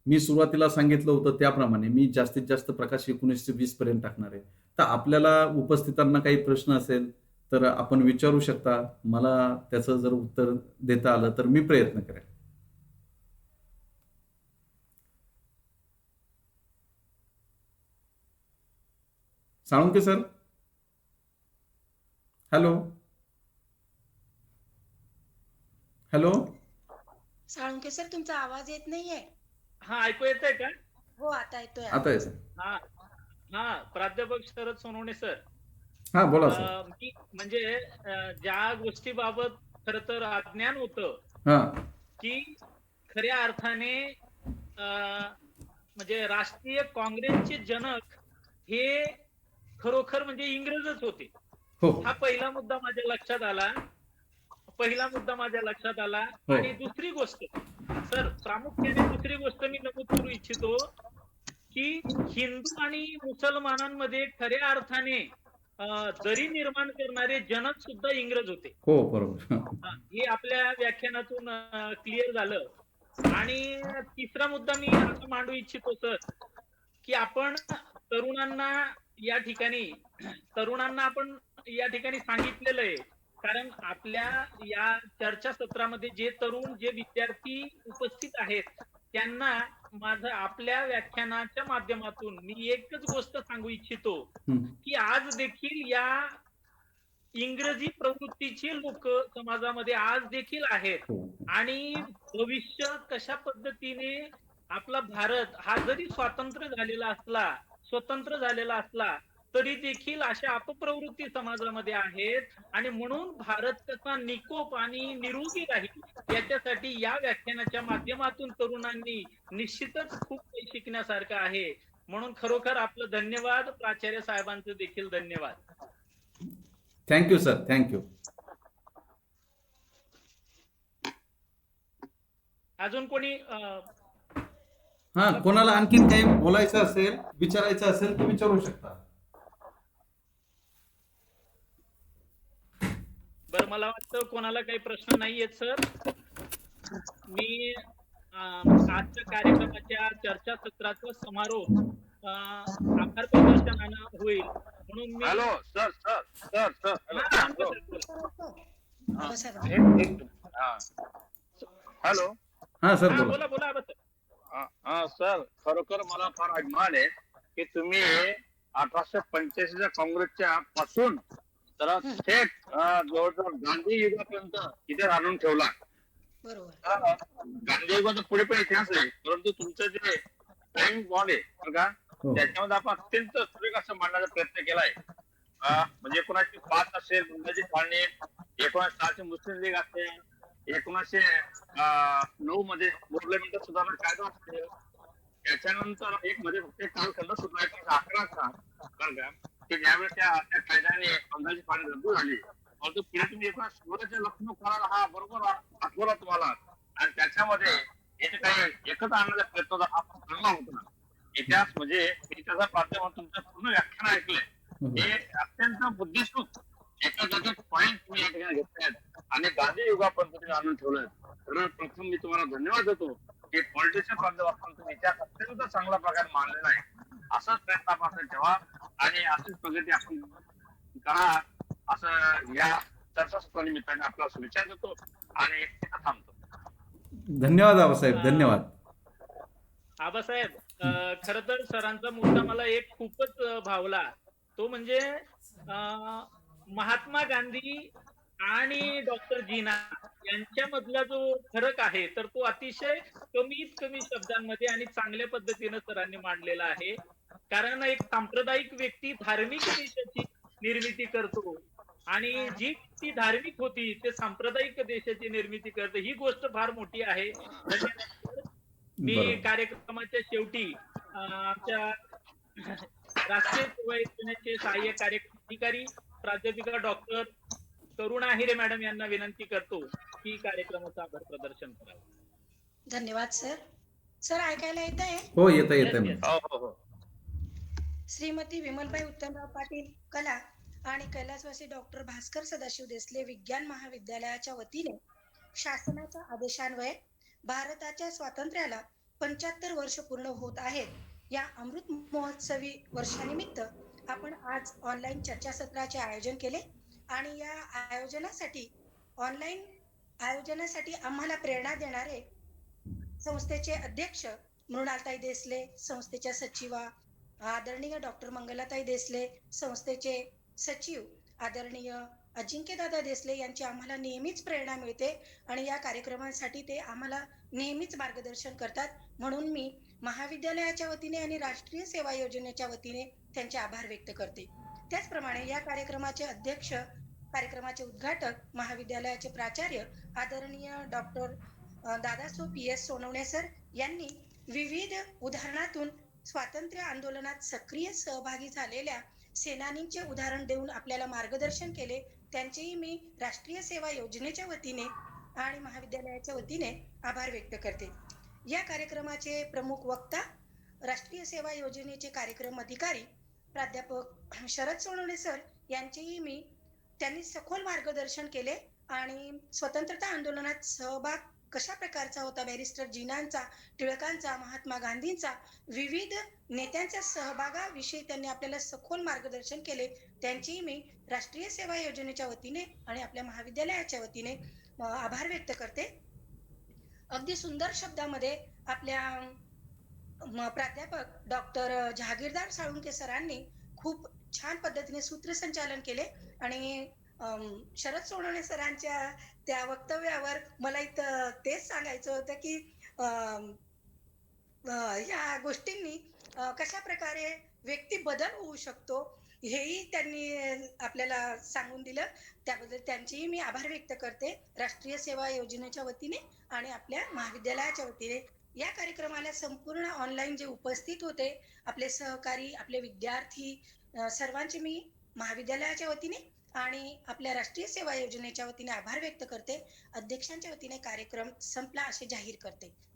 मी सुरुवातीला सांगितलं होतं त्याप्रमाणे मी जास्तीत जास्त प्रकाश 1920 पर्यंत टाकणार आहे. तर आपल्याला उपस्थितांना काही प्रश्न असेल तर आपण विचारू शकता. मला त्याचं जर उत्तर देता आलं तर मी प्रयत्न करेन. Salunke sir, hello hello. Salunke sir, तुमचा आवाज येत नाहीये. हा, ऐकू येतंय का? हो, आता येतोय. आता येतं. हा हा, प्राध्यापक शरद सोनवणे सर. हा, बोला सर. म्हणजे ज्या गोष्टीबाबत खर तर अज्ञान होतं हा, की खऱ्या अर्थाने म्हणजे राष्ट्रीय काँग्रेसचे जनक हे खरोखर म्हणजे इंग्रजच होते. हो हा पहिला मुद्दा माझ्या लक्षात आला. हो. आणि दुसरी गोष्ट सर, प्रामुख्याने दुसरी गोष्ट मी नमूद करू इच्छितो की हिंदू आणि मुसलमानांमध्ये खऱ्या अर्थाने दरी निर्माण करणारे जनक सुद्धा इंग्रज होते. हो, बरोबर. हे आपल्या व्याख्यानातून क्लिअर झालं. आणि तिसरा मुद्दा मी असं मांडू इच्छितो सर की आपण तरुणांना या ठिकाणी सांगितलेलं आहे, कारण आपल्या या चर्चासत्रामध्ये जे तरुण जे विद्यार्थी उपस्थित आहेत त्यांना माझं आपल्या व्याख्यानाच्या माध्यमातून मी एकच गोष्ट सांगू इच्छितो की आज देखील या इंग्रजी प्रवृत्तीचे लोक समाजामध्ये आज देखील आहेत. आणि भविष्य कशा पद्धतीने आपला भारत हा जरी स्वतंत्र झालेला असला तरी देखील अशा अपप्रवृत्ती समाजामध्ये आहेत. आणि म्हणून भारत कसा निकोप आणि निरोगी राहील याच्यासाठी या व्याख्यानाच्या माध्यमातून तरुणांनी निश्चितच खूप काही शिकण्यासारखं आहे. म्हणून खरोखर आपलं धन्यवाद. प्राचार्य साहेबांचं देखील धन्यवाद. Thank you sir, thank you. अजून कोणी कोणाला आणखीन काही बोलायचं असेल, विचारायचं असेल तर विचारू शकता. बरं, मला वाटतं कोणाला काही प्रश्न नाहीयेत सर. मी आजच्या कार्यक्रमाच्या चर्चासत्राचा समारोप आभार प्रदर्शनानं होईल म्हणून मी. Hello sir. हॅलो. हा सर, बोला सर, खरोखर मला फार अभिमान आहे की तुम्ही 1885च्या काँग्रेसच्या पासून तर थेट जवळजवळ गांधी युगापर्यंत इथे आणून ठेवला. गांधी युगाचा पुढे पण इतिहास आहे, परंतु तुमचं जे टाइम बॉन्ड आहे बरं का, हो. त्याच्यामध्ये आपण अत्यंत सुरेख असं मांडण्याचा प्रयत्न केलाय. म्हणजे 1905 असेल बंगाली फाळणी, 1906 मुस्लिम लीग असेल, 1909 मध्ये पार्लमेंट सुधारणा कायदा असेल, त्याच्यानंतर एक मध्ये फक्त एक कालखंड सुद्धा 1911चा बरं का, की ज्यावेळेस त्या त्या कायद्याने बंगालची फाळणी रद्द झाली. परंतु पुढे तुम्ही 1916च्या लखनौ करार हा बरोबर आठवला तुम्हाला, आणि त्याच्यामध्ये हे जे काही एकत्र आणण्याचा प्रयत्न होता हा खूप चांगला होता. इतिहास म्हणजे इतिहासाचा प्राध्यापक म्हणून तुमचं पूर्ण व्याख्यान ऐकलंय. हो. हे अत्यंत बुद्धिष्ट एका पॉईंट तुम्ही या ठिकाणी घेतल्यात आणि गांधी युगा पद्धतीने आणून ठेवलंय. तर प्रथम मी तुम्हाला धन्यवाद देतो की पॉलिटिशियन प्राध्यापक तुम्ही इतिहास अत्यंत चांगल्या प्रकारे मांडलेला आहे. असाच प्रयत्न आपण ठेवा आणि अशीच प्रगती आपण करा, असं या चर्चासत्रा निमित्ताने आपला शुभेच्छा देतो आणि इथं थांबतो. धन्यवाद आबासाहेब, अं, धन्यवाद. आबासाहेब, खर तर सरांचा मुद्दा मला एक खूपच भावला. तो म्हणजे महात्मा गांधी आणि डॉक्टर जीना यांच्यामधला जो फरक आहे तर तो अतिशय कमीत कमी शब्दांमध्ये आणि चांगल्या पद्धतीने सरांनी मांडलेला आहे. कारण एक सांप्रदायिक व्यक्ती धार्मिक देशाची निर्मिती करतो आणि जी व्यक्ती धार्मिक होती ते सांप्रदायिक देशाची निर्मिती करते, ही गोष्ट फार मोठी आहे. धन्यवाद. मी बरोबर. कार्यक्रमाच्या शेवटी आमच्या राष्ट्रीय सेवा योजनेचे सहाय्यक कार्यक्रम अधिकारी प्राध्यापिका डॉक्टर करुणा हिरे मॅडम यांना विनंती करतो की कार्यक्रमाचं आभार प्रदर्शन करावं. धन्यवाद सर. सर ऐकायला येत आहे? हो, येतं Yes, येतं. yes. हो हो हो. श्रीमती विमलबाई उत्तमराव पाटील कला आणि कैलासवासी डॉक्टर भास्कर सदाशिव देसले विज्ञान महाविद्यालयाच्या वतीने शासनाच्या आदेशान्वये भारताच्या स्वातंत्र्याला 75 वर्ष पूर्ण होत आहेत. या अमृत महोत्सवी वर्षानिमित्त आपण आज ऑनलाईन चर्चासत्राचे आयोजन केले आणि या ऑनलाईन आयोजनासाठी आम्हाला प्रेरणा देणारे संस्थेचे अध्यक्ष मृणालताई देसले, संस्थेच्या सचिवा आदरणीय डॉक्टर मंगलाताई देसले, संस्थेचे सचिव आदरणीय अजिंक्यदादा देसले यांची आम्हाला नेहमीच प्रेरणा मिळते आणि या कार्यक्रमांसाठी ते आम्हाला नेहमीच मार्गदर्शन करतात. म्हणून मी महाविद्यालयाच्या वतीने आणि राष्ट्रीय सेवा योजनेच्या वतीने त्यांचे आभार व्यक्त करते. त्याचप्रमाणे या कार्यक्रमाचे उद्घाटक महाविद्यालयाचे प्राचार्य आदरणीय doctor Dadaso PS Sonawane sir यांनी विविध उदाहरणातून स्वातंत्र्य आंदोलनात सक्रिय सहभागी झालेल्या सेनानींचे उदाहरण देऊन आपल्याला मार्गदर्शन केले. त्यांचेही मी राष्ट्रीय सेवा योजनेच्या वतीने आणि महाविद्यालयाच्या वतीने आभार व्यक्त करते. या कार्यक्रमाचे प्रमुख वक्ता राष्ट्रीय सेवा योजनेचे कार्यक्रम अधिकारी प्राध्यापक शरद सोनवणे सर यांचेही त्यांनी सखोल मार्गदर्शन केले आणि स्वतंत्रता आंदोलनात सहभाग कशा प्रकारचा होता, बॅरिस्टर जीनांचा, टिळकांचा, महात्मा गांधींचा, विविध नेत्यांच्या सहभागाविषयी त्यांनी आपल्याला सखोल मार्गदर्शन केले. त्यांचीही मी राष्ट्रीय सेवा योजनेच्या वतीने आणि आपल्या महाविद्यालयाच्या वतीने आभार व्यक्त करते. अगदी सुंदर शब्दामध्ये आपल्या प्राध्यापक डॉक्टर जहागीरदार साळुंखे सरांनी खूप छान पद्धतीने सूत्रसंचालन केले आणि शरद सोनवणे सरांच्या त्या वक्तव्यावर मला इथं तेच सांगायचं होतं की या गोष्टींनी कशा प्रकारे व्यक्ती बदल होऊ शकतो हेही त्यांनी आपल्याला सांगून दिलं. त्याबद्दल त्यांचेही मी आभार व्यक्त करते राष्ट्रीय सेवा योजनेच्या वतीने आणि आपल्या महाविद्यालयाच्या वतीने. या कार्यक्रमाला संपूर्ण ऑनलाईन जे उपस्थित होते आपले सहकारी, आपले विद्यार्थी, सर्वांचे मी महाविद्यालयाच्या वतीने आणि आपल्या राष्ट्रीय सेवा योजनेच्या वतीने आभार व्यक्त करते. अध्यक्षांच्या वतीने कार्यक्रम संपला असे जाहीर करते.